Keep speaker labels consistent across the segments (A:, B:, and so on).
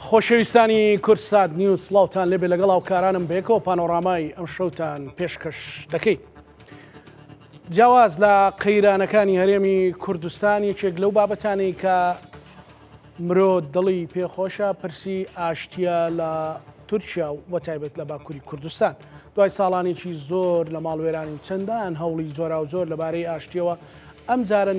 A: خۆشەویستانی کورسات نیوز سڵاوتان لێبێ لەگەڵ هاوکارانم بێکەوە پانۆڕامای ئەم شەوتان پێشکەش دەکەی. جیاواز لە قەیرانەکانی هەرێمی کوردستان یەکێک لەو بابەتانی کە مرۆ دڵی پێخۆشە پرسی ئاشتیە لە تورکیا و بەتایبەت لە باکووری کوردستان. دوای ساڵانێکی زۆر لە ماڵوێرانی چەندان هەوڵی زۆرا و زۆر لەبارەی ئاشتیەوە ئەم جارە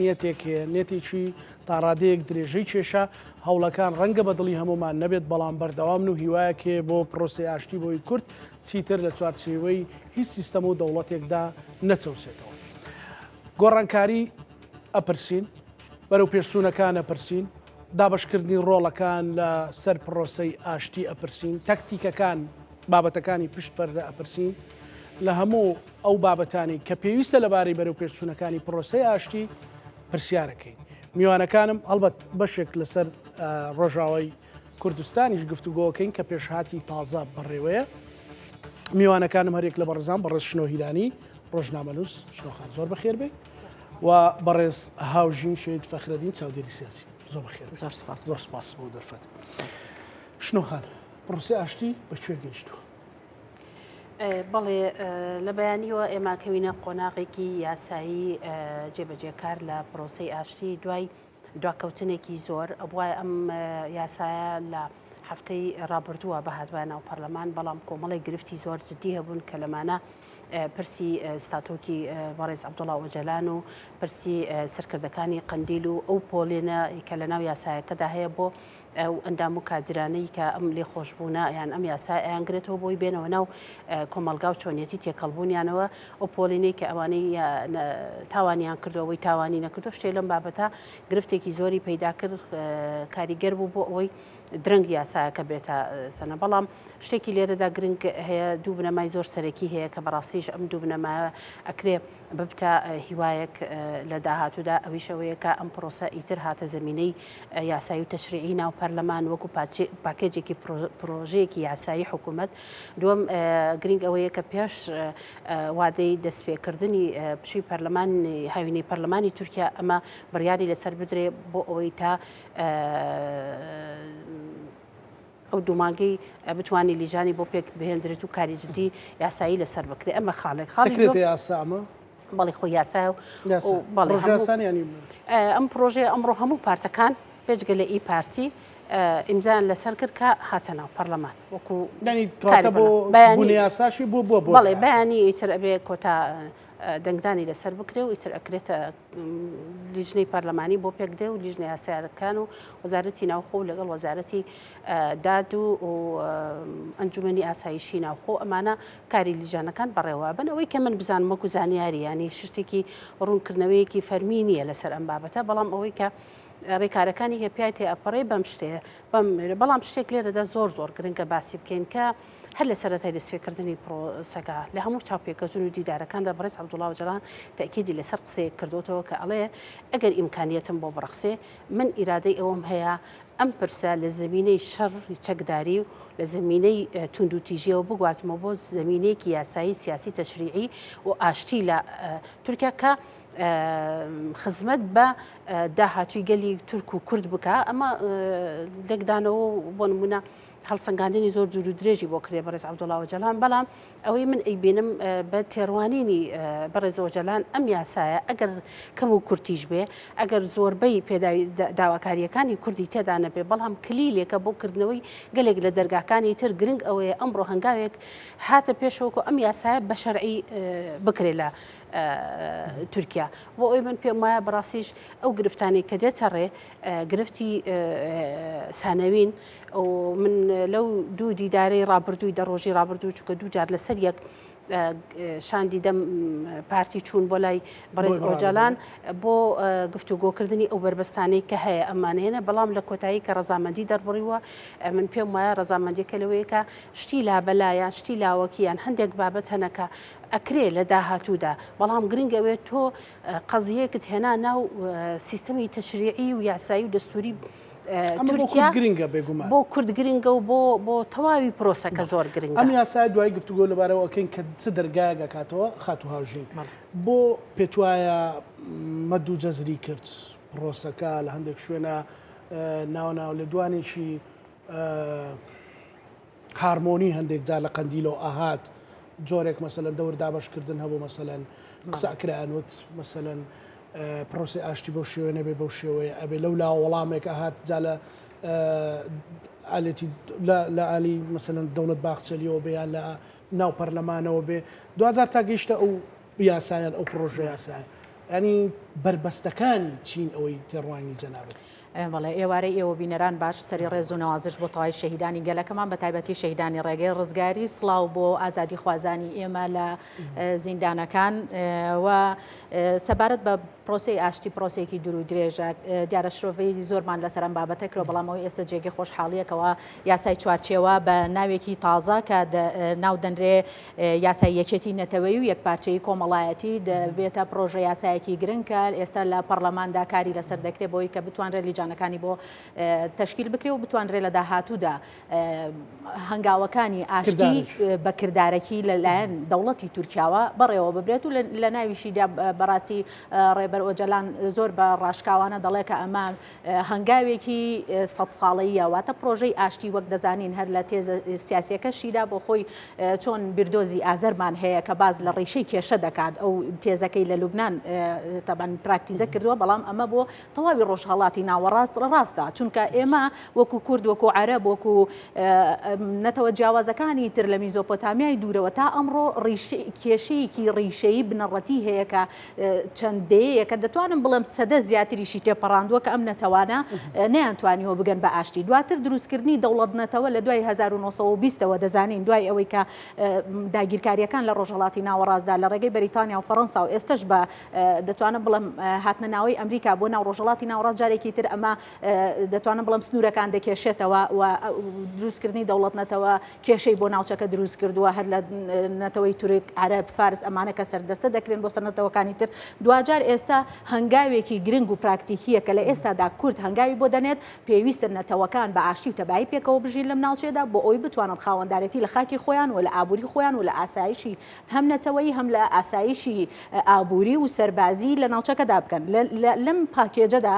A: نێتێکی تاڕادەیەک درێژەی کێشە هەوڵەکان ڕەنگە بە دڵی هەمومان نەبێت بەڵام بەردەوامن و هیوایەکێ بۆ پرۆسی ئاشتی بۆی کورد چیتر لە چوارچێوەی هیچ سیستەم و دەوڵەتێکدا نەچەوسێتەوە. گۆڕانکاری ئەپرسین، بەرەو پێشچوونەکان ئەپرسین، دابشکردنی ڕۆڵەکان لە سەر پرۆسەی ئاشتی ئەپرسین، تەکتیکەکان بابەتەکانی پشت پەردە ئەپرسین، لە هەموو ئەو بابەتانی کە پێویستە لەبارەی بەرەو پێشچوونەکانی پرۆسەی ئاشتی پرسیارەکەین. میوانەکانم هەڵبەت بەشێک لەسەر ڕۆژاوای کوردستانیش گفتوگۆکەین کە پێشهاتی تازە بەڕێوەیە. میوانەکانم هەرێک لە بەڕێزان بەڕێز شنۆهیرانی ڕۆژنامەنووس شنۆخان زۆر بەخێر بێ و بەڕێز هاوژین شێت فەخرەدین چاودێری سیاسی زۆر بەخێر. زۆر سپاس بۆ دەرفەت. شنۆخان پرۆسی ئاشتی بەکوێ گەیشتووە؟
B: بەڵێ لە بەیانیەوە ئێمە کەوینە قۆناغێکی یاسایی جێبەجێکار لە پرۆسەی ئاشتی دوای دواکەوتنێکی زۆر ئەوە ئەم یاسایە لە هەفتەی ڕابردووە بەهاتوە ناو پەرلەمان، بەڵام کۆمەڵی گرفتی زۆر جددی هەبوون کە لەمانە پرسی ستاتۆکی بەڕێز عەبدوڵڵا ئۆجەلان و پرسی سەرکردەکانی قەندیل و ئەو پۆلێنە کە لە ناو یاسایەکەدا هەیە بۆ ئەو ئەندام و کادرانەی کە ئەم لێ خۆشببوونە یان ئەم یاسای ئەیانگرێتەوە بۆی بێنەوە ناو کۆمەلگا و چۆنیەتی تێکەڵبوونیانەوە ئەو پۆلینەی کە ئەوانەی تاوانیان کردەوەی تاوانی نەکردو شتێ لەم بابەتە گرفتێکی زۆری پەیدا کرد کاریگەر بوو بۆ ئەوەی درەنگ یاسایەکە بێتە سەنە. بەڵام شتێکی لێرەدا گرنگ هەیە، دوو بنەمای زۆر سەرەکی هەیە کە بەڕاستیش ئەم دوو بنەمایە ئەکرێ ببتە هیوایەک لە داهاتوودا، ئەویشەوەیە کە ئەم پرۆسە ئیتر هاتە زمینەی یاسایی و تەشریعی ناو پەرلەمان وەکو پاکێجێکی پرۆژەیەکی یاسایی حکوومەت. دووەم گرنگ ئەوەیە کە پێش وادەی دەستپێکردنی پشووی پەرلەمان هاوینەی پەرلەمانی تورکیا ئەمە بڕیاری لەسەر بدرێ بۆ ئەوەی تا ئەو دوومانگەی بتوانانی لیژانی بۆ پێک بهێنرێت و کاری جددی یاسایی لەسەر بکرێت. ئەمە خاڵێک
A: یاسامە
B: بەڵی خۆی یاسا ئەم پرۆژێ ئەمڕۆ هەموو پارتەکان پێشگە لە ئی پارتی ئیمزان لەسەر کرد کە هاتە ناو پەرلەمان وەکو
A: یاساشی بۆ
B: بەڵێ بەیانی ئیتر ئەبێ کۆتا دەنگدانی لەسەر بکرێ و ئیتر ئەکرێتە لیژنەی پەرلەمانی بۆ پێک دێ و لیژنەی یاسایەکان و وەزارەتی ناوخۆ لەگەڵ وەزارەتی داد و ئەنجومەنی ئاسایشی ناوخۆ ئەمانە کاری لیژانەکان بەڕێوە بن. ئەوەی کە من بزانم وەکو زانیاری ینی شتێکی ڕوونکردنەوەیەکی فەرمی نییە لەسەر ئەم بابەتە، بەڵام ئەوەی کە ڕێکارەکانی کە پیای تێ ئەپەڕێ بەم شتەیە بەڵام شتێک لێرەدا زۆر گرنگە باسی بکەین کە هەر لە سەرەتای دەستپێکردنی پرۆسەکە لە هەموو چاوپێکەوتن و دیدارەکاندا بەڕێز عەبدوڵڵا ئۆجەلان تەکیدی لەسەر قسەیەک کردوتەوە کە ئەڵێ ئەگەر ئیمکانیەتم بۆ بڕەخسێ من ئیرادەی ئەوم هەیە ئەم پرسە لە زمینەی شەڕی چەکداری و لە زمینەی توندوتیژیەوە بگوازمەوە بۆ زمینەیەکی یاسایی سیاسی تەشریعی و ئاشتی لە تورکیا کە خزمەت بە داهاتووی گەلی تورک و کورد بکە. ئەمە لێکدانەوە بۆ نمونە هەڵسەنگاندنی زۆر دوور و درێژی بۆ کرێ بەڕێز عەبدوڵڵا ئۆجەلان، بەڵام ئەوەی من ئەیبینم بە تێڕوانینی بەڕێز ئۆجەلان ئەم یاسایە ئەگەر کەم و کورتیش بێ، ئەگەر زۆربەی داواکاریەکانی کوردی تێدا نەبێ، بەڵام کلیلێکە بۆ کردنەوەی گەلێک لە دەرگاکانی تر گرنگ ئەوەیە ئەمڕۆ هەنگاوێک هاتە پێشەوەکو ئەم یاسایە بە شەرعی بکرێ لە تورکیا. بۆ ئەوی من پێم وایە بەڕاستیش ئەو گرفتانی کە دێتە ڕێ گرفتی سانەوین و من لەو دوو دیدارەی ڕابردووی دەڕۆژی ڕابردوو چووکە دوو جار لەسەر یەک شاندی دەم پارتی چوون بۆ لای بەڕێز ئۆجەلان بۆ گفتوگۆکردنی ئەو بربەستانەی کە هەیە ئەمانێنە، بەڵام لە کۆتایی کە ڕەزامەندی دەربڕیوە من پێم وایە ڕەزامەندیەکە لەوەیەکە شتی لابەلایەن شتی لاوەکییان هەندێک بابەت هەنەکە ئەکرێ لە داهاتوودا، بەڵام گرنگەوێت تۆ قەزیەکت هێنا ناو سیستەمی تەشریعی و یاسایی و دەستوری تورکیا بۆ کورد گرنگە و بۆ تەواوی پرۆسەکە زۆر گرنگە.
A: ئەم یاسای دوای گفتوگۆ لەبارەوەکەین کە چ دەرگایەکە کاتەوە خاتو هاوژین بۆ پێت وایە مەد و جەزری کرد پرۆسەکە لە هەندێک شوێنە ناو لە دوانێکی هارمۆنی هەندێکجار لە قەندیلەوە ئاهات جۆرێک مەسەلەن دەور دابەشکردن هەبوو مەسەلەن قسەکرایانوت مەسەلەن پرۆسی ئاشتی بەو شێوەیە نەبێ بەو شێوەیە ئەبێ لەو لا وەڵامێک ئاهات جا لە ئالێتی لە عالی مەسەلەن دەوڵەت باخچەلیەوە بێیان لە ناو پەرلەمانەوە بێ 2000 تا گەیشتە ئەو یاسایان ئەو پرۆژە یاسایە ینی بربەستەکانی چین ئەوەی تێڕوانی جەنابێت.
C: بەڵێ ئێوارەی ئێوە بینەران باش سەری ڕێز و نەوازش بۆ تەواوی شەهیدانی گەلەکەمان بە تایبەتی شەهیدانی ڕێگەی ڕزگاری سڵاو بۆ ئازادی خوازانی ئێمە لە زیندانەکان و سەبارەت بە پرۆسی ئاشتی پرۆسێکی دوور و درێژە دیارە شرۆڤەی زۆرمان لەسەر ئەم بابەتە کرۆ بەڵامەوەی ئێستا جێگەی خۆشحاڵیەکەوە یاسای چوارچێوە بە ناوێکی تازە کە ناو دەنرێ یاسای یەکێتی نەتەوەی و یەکپارچەی کۆمەڵایەتی دەبێتە پرۆژە یاسایەکی گرنگ کە ئێستا لە پەرلەماندا کاری لەسەر دەکرێت بۆی کە بتوانرێت لیجانەکانی بۆ تەشکیل بکرێت و بتوانرێت لە داهاتوودا هەنگاوەکانی ئاشتی بەکردارەکی لەلایەن دەوڵەتی تورکیاوە بەڕێوە ببرێت و لە ناویشیدا بەڕاستی ڕێبەر ئۆجەلان زۆر بە ڕاشکاوانە دەڵێ کە ئەمە هەنگاوێکی 100 ساڵەیە واتە پرۆژەی ئاشتی وەک دەزانین هەر لە تێزە سیاسیەکەشیدا بۆ خۆی چۆن بیردۆزی ئازەرمان هەیە کە باز لە ڕیشەی کێشە دەکات ئەو تێزەکەی لە لوبنان تەبەن پراکتیزە کردووە بەڵام ئەمە بۆ تەواوی ڕۆژهەڵاتی ناوەڕاست ڕاستە چونکە ئێمە وەکو کورد وەکو عەرەب وەکو نەتەوە جیاوازەکانی تر لە میزۆپۆتامیای دوورەوە تا ئەمڕۆ کێشەیەکی ڕیشەیی بنەڕەتی هەیە کە چەندەیە کە دەتوانم بڵم سەدە زیاتریشی تێپەڕاندووە کە ئەم نەتەوانە نەیانتوانیەوە بگەن بە ئاشتی دواتر دروستکردنی دەوڵەت نەتەوە لە دوای 1920ەوە دەزانین دوای ئەوەی کە داگیرکاریەکان لە ڕۆژهەڵاتی ناوەڕاستدا لە ڕێگەی بەریتانیا و فەڕەنسا و ئێستش بە دەتوانم بڵم هاتنە ناوەی ئەمریکا بۆ ناو ڕۆژهەڵاتی ناوەڕاست جارێکی تر ئەمە دەتوانم بڵم سنوورەکان دەکێشێتەوە و دروستکردنی دەوڵەت نەتەوە کێشەی بۆ ناوچەکە دروست کردووە هەر لە نەتەوەی تورک عەرەب فارس ئەمانە کە سەردەستە دەکرێن بۆ سەرنەتەوەکانی تر دوجار ئێستا هەنگاوێکی گرنگ و پراکتیکیە کە لە ئێستادا کورد هەنگاوی بۆ دەنێت پێویستە نەتەوەکان بە ئاشتی و تەبایی پێکەوە بژین لەم ناوچێدا بۆ ئەوی بتوانن خاوەندارەتی لە خاکی خۆیان و لە ئابووری خۆیان و لە ئاسایشی هەم نەتەوەی هەم لە ئاسایشی ئابووری و سەربازی لە ناوچەکەدا بکەن لەم پاکێجەدا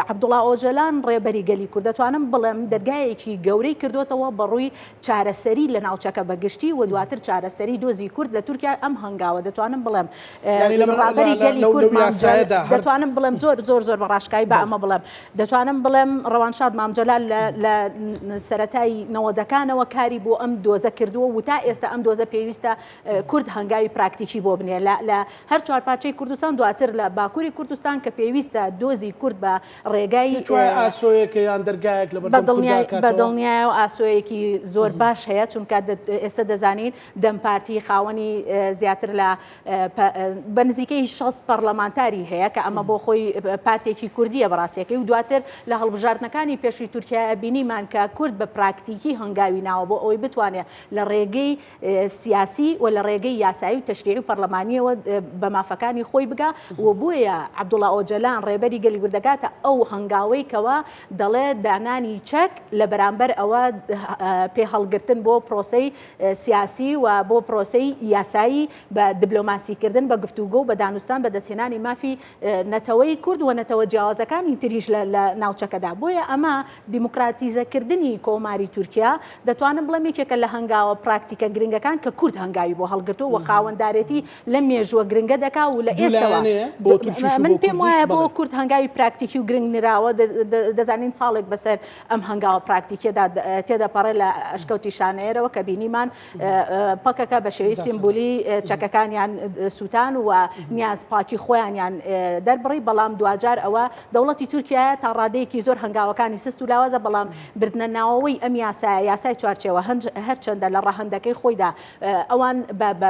C: عەبدوڵڵا ئۆجەلان ڕێبەری گەلی کورد دەتوانم بڵێم دەرگایەکی گەورەی کردوتەوە بەڕووی چارەسەری لە ناوچەکە بەگشتی و دواتر چارەسەری دۆزی کورد لە تورکیا ئەم هەنگاوە دەتوانم بڵێم ڕابەری گەلی کورد دەتوانم بڵێم زۆر بە ڕاشکایی بە ئەمە بڵێم دەتوانم بڵێم ڕەوانشاد مامجەلال لە سەرەتای نەوەدەکانەوە کاری بۆ ئەم دۆزە کردووە و تا ئێستا ئەم دۆزە پێویستە کورد هەنگاوی پراکتیکی بۆ بنێ لە هەر چوار پارچەی کوردستان دواتر لە باکووری کوردستان کە پێویستە دۆزی کورد بە ڕێگای
A: ئاسۆیەکەیان دەرگایەک لە
C: بەدڵنیای و ئاسۆیەکی زۆر باش هەیە چونکە ئێستا دەزانین دەمپارتی خاوەنی زیاتر لە بە نزیکەی 6 پەرلەمانتاری هەیە کە ئەمە بۆ خۆی پارتێکی کوردیە بەڕاستیەکەی و دواتر لە هەڵبژاردنەکانی پێشووی تورکیا بینیمان کە کورد بە پراکتیکی هەنگاوی ناوە بۆ ئەوەی بتوانێت لە ڕێگەی سیاسی و لە ڕێگەی یاسایی و تەشریعی و پەرلەمانیەوە بە مافەکانی خۆی بگا و بۆیە عەبدوڵڵا ئۆجەلان ڕێبەری گەلی کوردەکاتە ئەو هەنگاوەی کەوە دەڵێ دانانی چەک لە بەرامبەر ئەوە پێ هەڵگرتن بۆ پرۆسەی سیاسی و بۆ پرۆسەی یاسایی بە دیبلۆماسیکردن بە گفتوگۆ و بە دانوستان بە دەستهێنانی مافی نەتەوەی کورد و نەتەوە جیاوازەکانی تریش لە ناوچەکەدا بۆیە ئەمە دیموکراتیزەکردنی کۆماری تورکیا دەتوانم بڵێم یەکێکە لە هەنگاوە پراکتیکە گرنگەکان کە کورد هەنگاوی بۆ هەڵگرتووە و خاوەندارێتی لە مێژووە گرنگە دەکا و لە ئێستاوە من پێم وایە بۆ کورد هەنگاوی پراکتیکی و گرنگ نراوە دەزانین ساڵێک بەسەر ئەم هەنگاوە پراکتیکێدا تێدەپەڕێ لە ئەشکەوتی شانەیەرەوە کە بینیمان پەکەکە بە شێوەی سیمبولی چەکەکانیان سووتان و نیاز پاکی خۆیانیان دەربڕی بەڵام دوجار ئەوە دەوڵەتی تورکیا تا ڕادەیەکی زۆر هەنگاوەکانی سست و لاوازە بەڵام بردنە ناوەوەی ئەم یاسای چوارچێوە هەرچەندە لە ڕەهەندەکەی خۆیدا ئەوان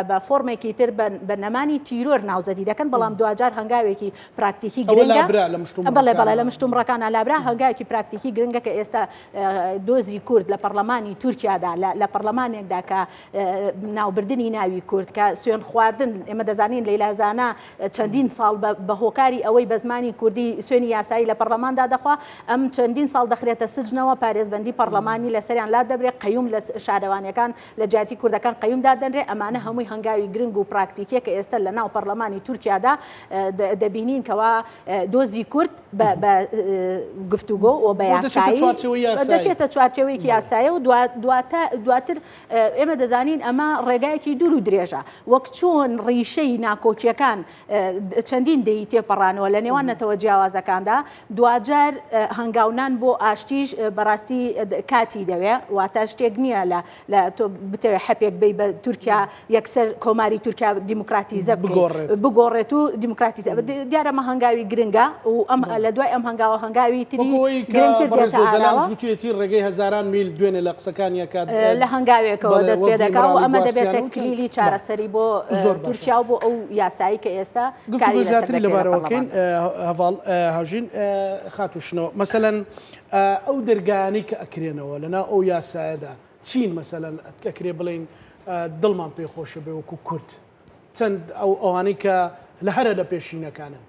C: بە فۆرمێکی تر بە نەمانی تیرۆر ناوزەدی دەکەن بەڵام دوجار هەنگاوێکی پراکتیکی گرنگە بەڵێ لە مشتومڕەکانە لابرا هەنگاوێکی پراکتیکی گرنگە کە ئێستا دۆزی کورد لە پەرلەمانی تورکیادا لە پەرلەمانێکدا کە ناوبردنی ناوی کورد کە سوێن خواردن ئێمە دەزانین لەیلا زانا چەندین ساڵ بە بە هۆکاری ئەوەی بە زمانی کوردی سوێنی یاسایی لە پەرلەماندا دەخوا ئەم چەندین ساڵ دەخرێتە سجنەوە پارێزبندی پەرلەمانی لەسەریان لا دەبرێت قەیوم لە شارەوانیەکان لە جیاتی کوردەکان قەیومدا دەنرێ ئەمانە هەمووی هەنگاوی گرنگ و پراکتیکیە کە ئێستا لە ناو پەرلەمانی تورکیادا دەبینین کەوا دۆزی کورد بە گفتوگۆ و بە یاسایی دەچێتە چوارچێوەیەکی یاسایە و دواتر ئێمە دەزانین ئەمە ڕێگایەکی دوور و درێژە وەک چۆن ڕیشەی ناکۆچیەکان چەندین دەی تێپەڕانەوە لە نێوان نەتەوە جیاوازەکاندا دوجار هەنگاونان بۆ ئاشتیش بەڕاستی کاتی دەوێ واتە شتێک نییە لە تۆ بتەوێت حەپێک بی بە تورکیا یەکسەر کۆماری تورکیا دیموکراتیزە بگۆڕێت و دیموکراتیزە دیارەمە هەنگاوی گرنگە و ئەم لە دوای ئەم هەنگاوە هەنگاوی تری گرنگتر
A: دێتەوەتی ڕێگەی هەزاران میل دوێنێ لە قسەکانی
C: لە هەنگاوێکەوە دەست پێ دەکا و ئەمە دەبێتە کلیلی چارەسەری بۆ تورکیا و بۆ ئەو یاسایی کە ئێستا کاری
A: زیاتری لەبارەوەکەین هەواڵ هاوژین خاتوشنەوە مەسەلەن ئەو دەرگانەی کە ئەکرێنەوە لەنا ئەو یاسایەدا چین مەسەلەن ئەکرێ بڵین دڵمان پێی خۆشە بێ وەکو کورد چەند ئەوانەی کە لە هەرە لە پێشینەکانن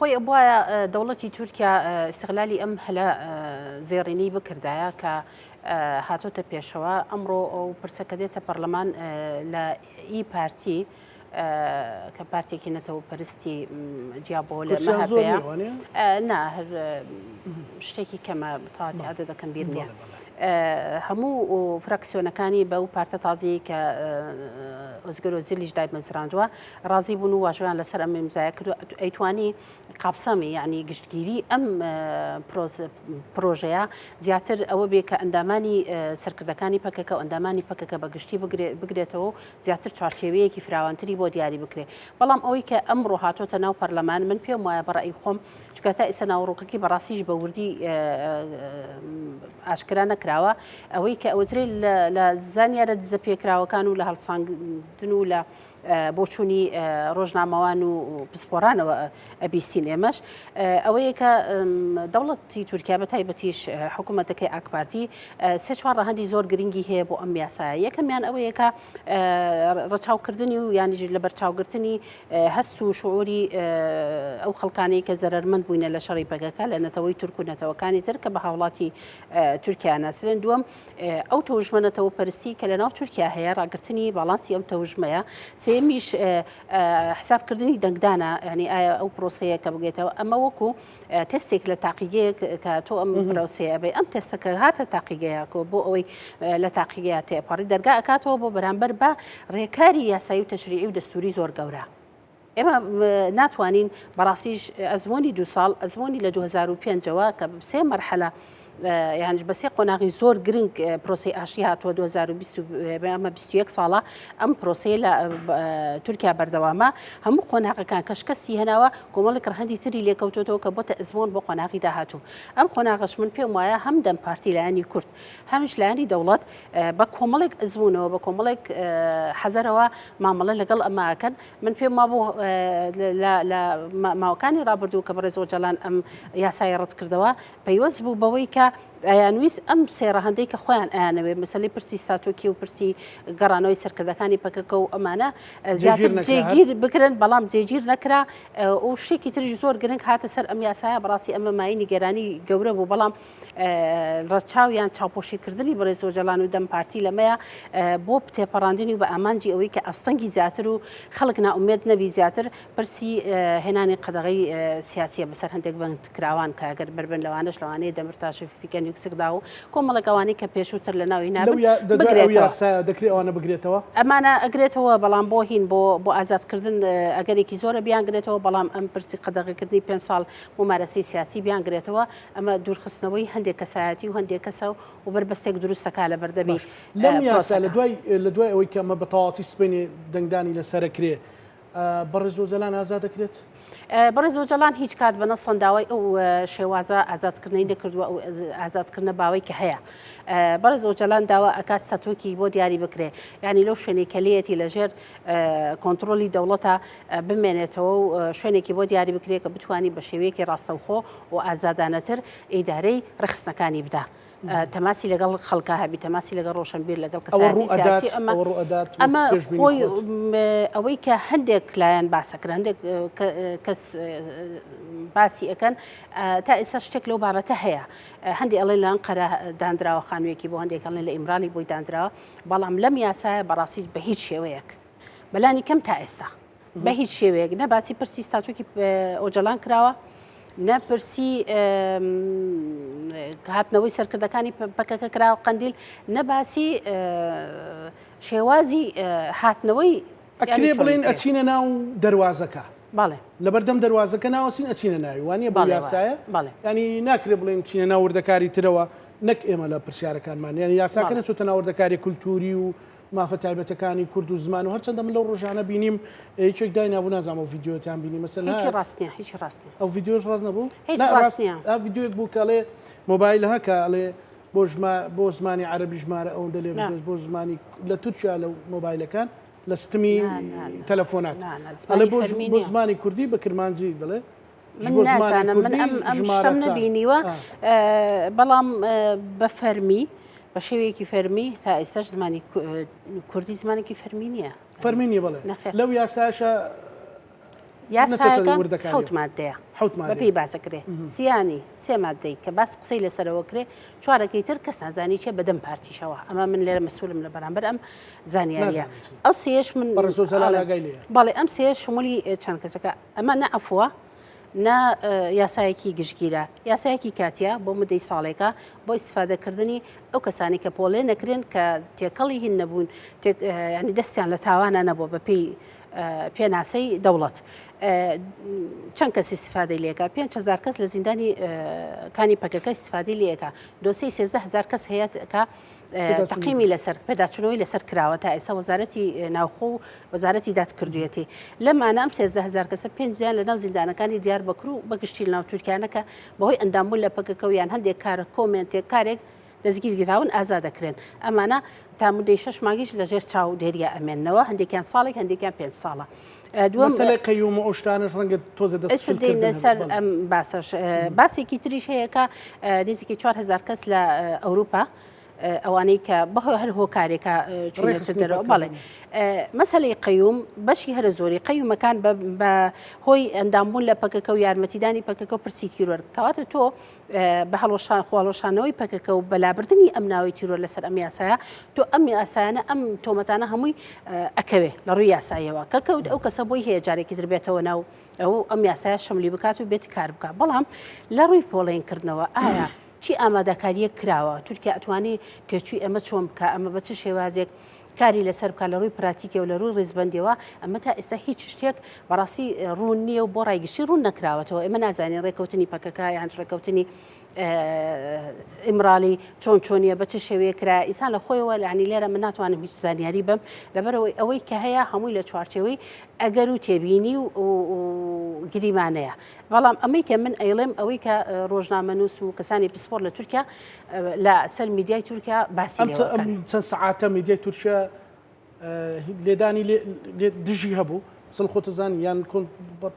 B: خۆی بواە دەوڵەتی تورکیا استقلالی ئەم هەلە زێڕینی بکردایە کە هاتۆتە پێشەوە ئەمڕۆ ئەو پرسەکە دێتە پەرلەمان لە ئی پارتی کە پارتێکی نەتەوە پەرستی جیابۆ لە مەهابەیە نا هەر شتێکی کەمە تاواتی عادە دەکەم بیر نییە هەموو فراکسیۆنەکانی بەو پارتە تازی کە ئۆزگەر وەزیریش دایمەزراندووە ڕازی بوون و واژۆیان لەسەر ئەم ئیمزای کرد ئەیتوانی قاپسەمی یعنی گشتگیری ئەم پرۆژەیە زیاتر ئەوە بێ کە ئەندامانی سەرکردەکانی پەکەکە و ئەندامانی پەکەکە بە گشتی بگرێتەوە زیاتر چوارچێوەیەکی فراوانتری بۆ دیاری بکرێت بەڵام ئەوەی کە ئەمڕۆ هاتۆتە ناو پەرلەمان من پێم وایە بەڕێی خۆم چونکە تا ئێستا ناوڕۆکەکی بەڕاستیش بە وردی ئاشکرا نەکراوە ئەوەی کە ئەوترێت لە زانیارە دزە پێکراوەکان و لە هەڵساندن و لە بۆچوونی ڕۆژنامەوان و پسپۆرانەوە ئەبیستین ئێمەش ئەوەیە کە دەوڵەتی تورکیا بە تایبەتیش حکوومەتەکەی ئاکپارتی سێ چوار ڕەهەندی زۆر گرنگی هەیە بۆ ئەم یاسایە یەکەمیان ئەوەیە کە ڕەچاوکردنی و یانیژ لە بەرچاوگرتنی هەست و شعوری ئەو خەڵکانەی کە زەرمەند بووینە لە شەڕی پەکەکە لە نەتەوەی تورک و نەتەوەکانی تر کە بە هاوڵاتی تورکیا ناسرن دووەم ئەو تەوژمەنەتەوە پەرستی کە لە ناو تورکیا هەیە ڕاگررتنی باڵانسی ئەم تەوژمەیە سێمیش حسابکردنی دەنگدانە ینی ئایا ئەو پرۆسەیە کە بگێتەوە ئەمە وەکو تستێک لە تاقیگەیەک کە تۆ ئەم پرۆسەیە بێ ئەم تستەکە هاتە تاقیگەیەکۆ بۆ ئەوەی لە تاقیگەیە تێپەڕی دەرگا ئەکاتەوە بۆ بەرامبەر بە ڕێکاری یاسایی و تەشریعی و دەستوری زۆر گەورە ئێمە ناتوانین بەڕاستیش ئەزمۆنی 2 ساڵ ئەزمۆنی لە 2005ەوە کە سێ مەرحەلە یعنی بەسێ قۆناغی زۆر گرنگ پرۆسی ئاشی هاتووە 2021 ساڵە ئەم پرۆسی لە تورکیا بەردەوامە هەموو قۆناغەکان کە شکستی هێناوە کۆمەڵێک ڕەهەندی تری لێکەوتۆتەوە کە بۆتە ئەزمۆن بۆ قۆناغی داهاتوو ئەم قۆناغەش من پێم وایە هەم دەم پارتی لایەنی کورد هەمیش لایەنی دەوڵەت بە کۆمەڵێک ئەزمونەوە بە کۆمەڵێک حەزەرەوە مامەڵە لەگەڵ ئەماکەن من پێم وا بۆ لە ماوەکانی ڕابردوو کە بەڕێز وەجەلان ئەم یاسای ڕەت کردەوە پەیوەست بوو بەوەی کە ئەیانویست ئەم سێڕەهەندەی کە خۆیان ئەیانەوێت مەسەلەی پرسی ساتۆکی و پرسی گەڕانەوەی سەرکردەکانی پەکەکە و ئەمانە زیاتر جێگیر بکرن بەڵام جێگیر نەکرا و شتێکی ترژی زۆر گرنگ هاتە سەر ئەم یاسایە بەڕاستی ئەمە مای نیگەرانی گەورە بوو بەڵام ڕەچاویان چاوپۆشیکردنی بەڕێز وەجەلان و دەم پارتی لەمەیە بۆ تێپەڕاندنی و بە ئامانجی ئەوەی کە ئەستەنگی زیاتر و خەڵک ناومێت نەبی زیاتر پرسی هێنانی قەدەغی سیاسیە بەسەر هەندێک بەندکراوان کە ئەگەر بربن لەوانش لەوانەیە دەمرتاشی فیکەن یوکسکدا و کۆمەڵەکەوانی کە پێشووتر لە ناوی
A: دەکرێت ئەوانە بگرێتەوە
B: ئەمانە ئەگرێتەوە بەڵام بۆ هین بۆ ئازادکردن ئەگەرێکی زۆرە بیانگرێتەوە بەڵام ئەم پرسی قەدەغیکردنی 5 ساڵ ممارەسەی سیاسی بیانگرێتەوە ئەمە دوورخستنەوەی هەندێک کەسایەتی و هەندێک کەسە و بربەستێک دروستەکە لە بەردەمی
A: لەم یاسا لە دوای ئەوەی کە ئەمە بە تەواوی سبینی دەنگدانی لەسەرکرێ بەڕێز وەجەلان ئازاد دەکرێت
B: بەڕێز وەجەڵان هیچ کات بە نەسەن داوای ئەو شێوازە ئازادکردنەی نەکردووە ئەو ئازادکردنە باوەی کە هەیە بەڕێز وەجەڵان داوا ئەکا ستاتوکی بۆ دیاری بکرێ ینی لەو شوێنی کەلەتی لەژێر کۆنتترۆلی دەوڵەتە بمێنێتەوە و شوێنێکی بۆ دیاری بکرێت کە بتوانانی بە شێوەیەکی ڕاستەوخۆ و ئازادانەتر ئیدارەی ڕخستنەکانی بدا. تەماسی لەگەڵ خەڵکە هەبی تەماسی لەگەڵ ڕۆشنبیر لەگەڵ کەساتی سیاسی ئەمە خۆی ئەوەی کە هەندێک لایەن باسەکرا هەندێک کەس باسی ئەەکەن تا ئێستا شتێک لەو بابەتە هەیە هەندی ئەڵێ لەن قەرە دانراوە خانوویەکی بۆ هەندێکڵێن لە ئیمرالی بۆی دانراوە بەڵام لەم یاسایە بەڕاستی بە هیچ شێوەیەک بەلانی کەم تا ئێستا بە هیچ شێوەیەک نە باسی پرسی ستاتوکی ئۆجەڵان کراوە نەپرسی هاتنەوەی سەرکردەکانی پەکەکە کراوە قەندیل نەباسی شێوازی هاتنەوەی
A: ئەکرێ بڵێن ئەچینە ناو دەواازەکە
B: باڵێ
A: لەبەردەم دەواازەکە ناوەسین ئەچینە ناوی وانە بە یاسایە ینی ناکرێ بڵێن چینە ناوردەکاری ترەوە نەک ئێمە لە پرسیارەکانمان یانی یاساکە نەچۆتە ناوردەکاری کولتوری و مافە تایبەتەکانی کورد و زمان و هەرچەندە من لەو ڕۆژانە بینیم هیچێک دای نابوو نازانم و ڤیددیۆتان بینی مەسەلا
B: هیچ ڕاستیە هیچ ڕاستیە
A: ئەو ڤیددیۆش ڕاست نەبوو
B: ڤیددیۆک
A: بوو کەڵێ مۆبایل هەکە ئەڵێ بۆ زمانی عەربی ژمارە ئەوەندە لێ بۆ زمانی لە تورکیا لەو مۆبایلەکان لە ستمی تەلەفۆنات ئەڵێ بۆ زمانی کوردی بە کرمانجی دەڵێ
B: من نازانم من ئەم شتم نەبینیوە بەڵام بە فەرمی بە شێوەیەکی فەرمی تا ئێستاش زمانی کوردی زمانێکی فەرمی نییە
A: فەرمی نیە بڵێ لەو یاساشە
B: یاساەکە حوت مادەیە بەپی باسەکرێ سیانی سێ مادەی کە باس قسەی لەسەرەوە کرێ چوارەکەی تر کەس نازانی چێ بەدەم پارتیشەوە ئەمە من لێرە مەسئولم لە بەرامبەر ئەم زانیاریە ئەو سێش من بەڵێ ئەم سێ شمولی چەند کەسەکە ئەمە نە ئەفووە نە یاسایەکی گشتگیرە یاسایەکی کاتیە بۆ مدەی ساڵێکە بۆ ئیسفادەکردنی ئەو کەسانی کە پۆڵێ نەکرێن کە تێکەڵی هین نەبوون ینی دەستیان لە تاوانە نەبووە بەپێی پێناسەی دەوڵەت چەند کەسی استفادەی لێکە 5,000 کەس لە زیندانی کانی پەکەکە استفادەی لێکە دۆسی 13,000 کەس هەیە کە تەقیمی لەسەر پێداچونەوەی لەسەر کراوە تا ئێستا وەزارەتی ناوخۆ و وەزارەتی دادکردوێتی لەمانە ئەم 13,000 کەسە 5 لە ناو زیندانەکانی دیار بەکر و بەگشتی لە ناو تورکیانەکە بەهۆی ئەندامبوون لە پەکەکە و یان هەندێک کارە کۆمنتێک کارێک دەستگیرگراون ئازادەکرێن ئەمانە تا مدەی 6 مانگیش لەژێر چاو دێریە ئەمێننەوە هەندێکیان ساڵێک هەندێکیان 5 ساڵە
A: دووەمسەلەی قەیوم و ئەوشتانش ڕەنگە تۆزە
B: دەستدەینە سەر ئەم باسەش باسێکی تریش هەیە کە نزیکی 4,000 کەس لە ئەوروپا ئەوانەی کە بەهۆی هەر هۆکارێکە چونێتە دەرەوە بەڵێ مەسەلەی قەیوم بەشی هەرە زۆری قەیومەکان بە هۆی ئەندامبوون لە پەکەکە و یارمەتیدانی پەکەکە و پرسی تیرۆر کەواتە تۆ بە خواڵۆشانەوەی پەکەکە و بەلابردننی ئەم ناوی تیرۆر لەسەر ئەم یاسایە تۆ ئەم یاسایانە ئەم تۆمەتانە هەمووی ئەکەوێ لە ڕووی یاسایەوە کە کەوت ئەو کەسە بۆی هەیە جارێکی دربێتەوە ناو ئەو ئەم یاسایە شەملی بکات و بێت کار بکات بەڵام لە ڕووی پۆڵێنکردنەوە ئایا چی ئامادەکاریە کراوە تورکیا ئەتوانێت تێچووی ئەمە چۆن بکە ئەمە بە چ شێوازێک کاری لەسەر بکە لە ڕووی پراتیکە و لە ڕووی ڕێزبندیەوە ئەمە تا ئێستا هیچ شتێک بەڕاستی ڕوون نییە و بۆ ڕایگشتی ڕوون نەکراوەتەوە ئێمە نازانین ڕێکەوتنی پەکەکە یان ڕێکەوتنی ئیمرالی چۆنیە بە چ شێوەیە کرا ئیسان لە خۆیەوە لەعنی لێرە من ناتوانم هیچ زانیاری بم لەبەرەوەی ئەوەی کە هەیە هەمووی لە چوارچێوەی ئەگەر و تێبینی و گریمانەیە بەڵام ئەمەی کە من ئەیڵێم ئەوەی کە ڕۆژنامەنووس و کەسانی پسپۆر لە تورکیا لە سەر میدیای تورکیا باسی
A: چەند سەعاتە میدیای تورکیا لێدانی دژی هەبوو سڵ خۆتەزان یان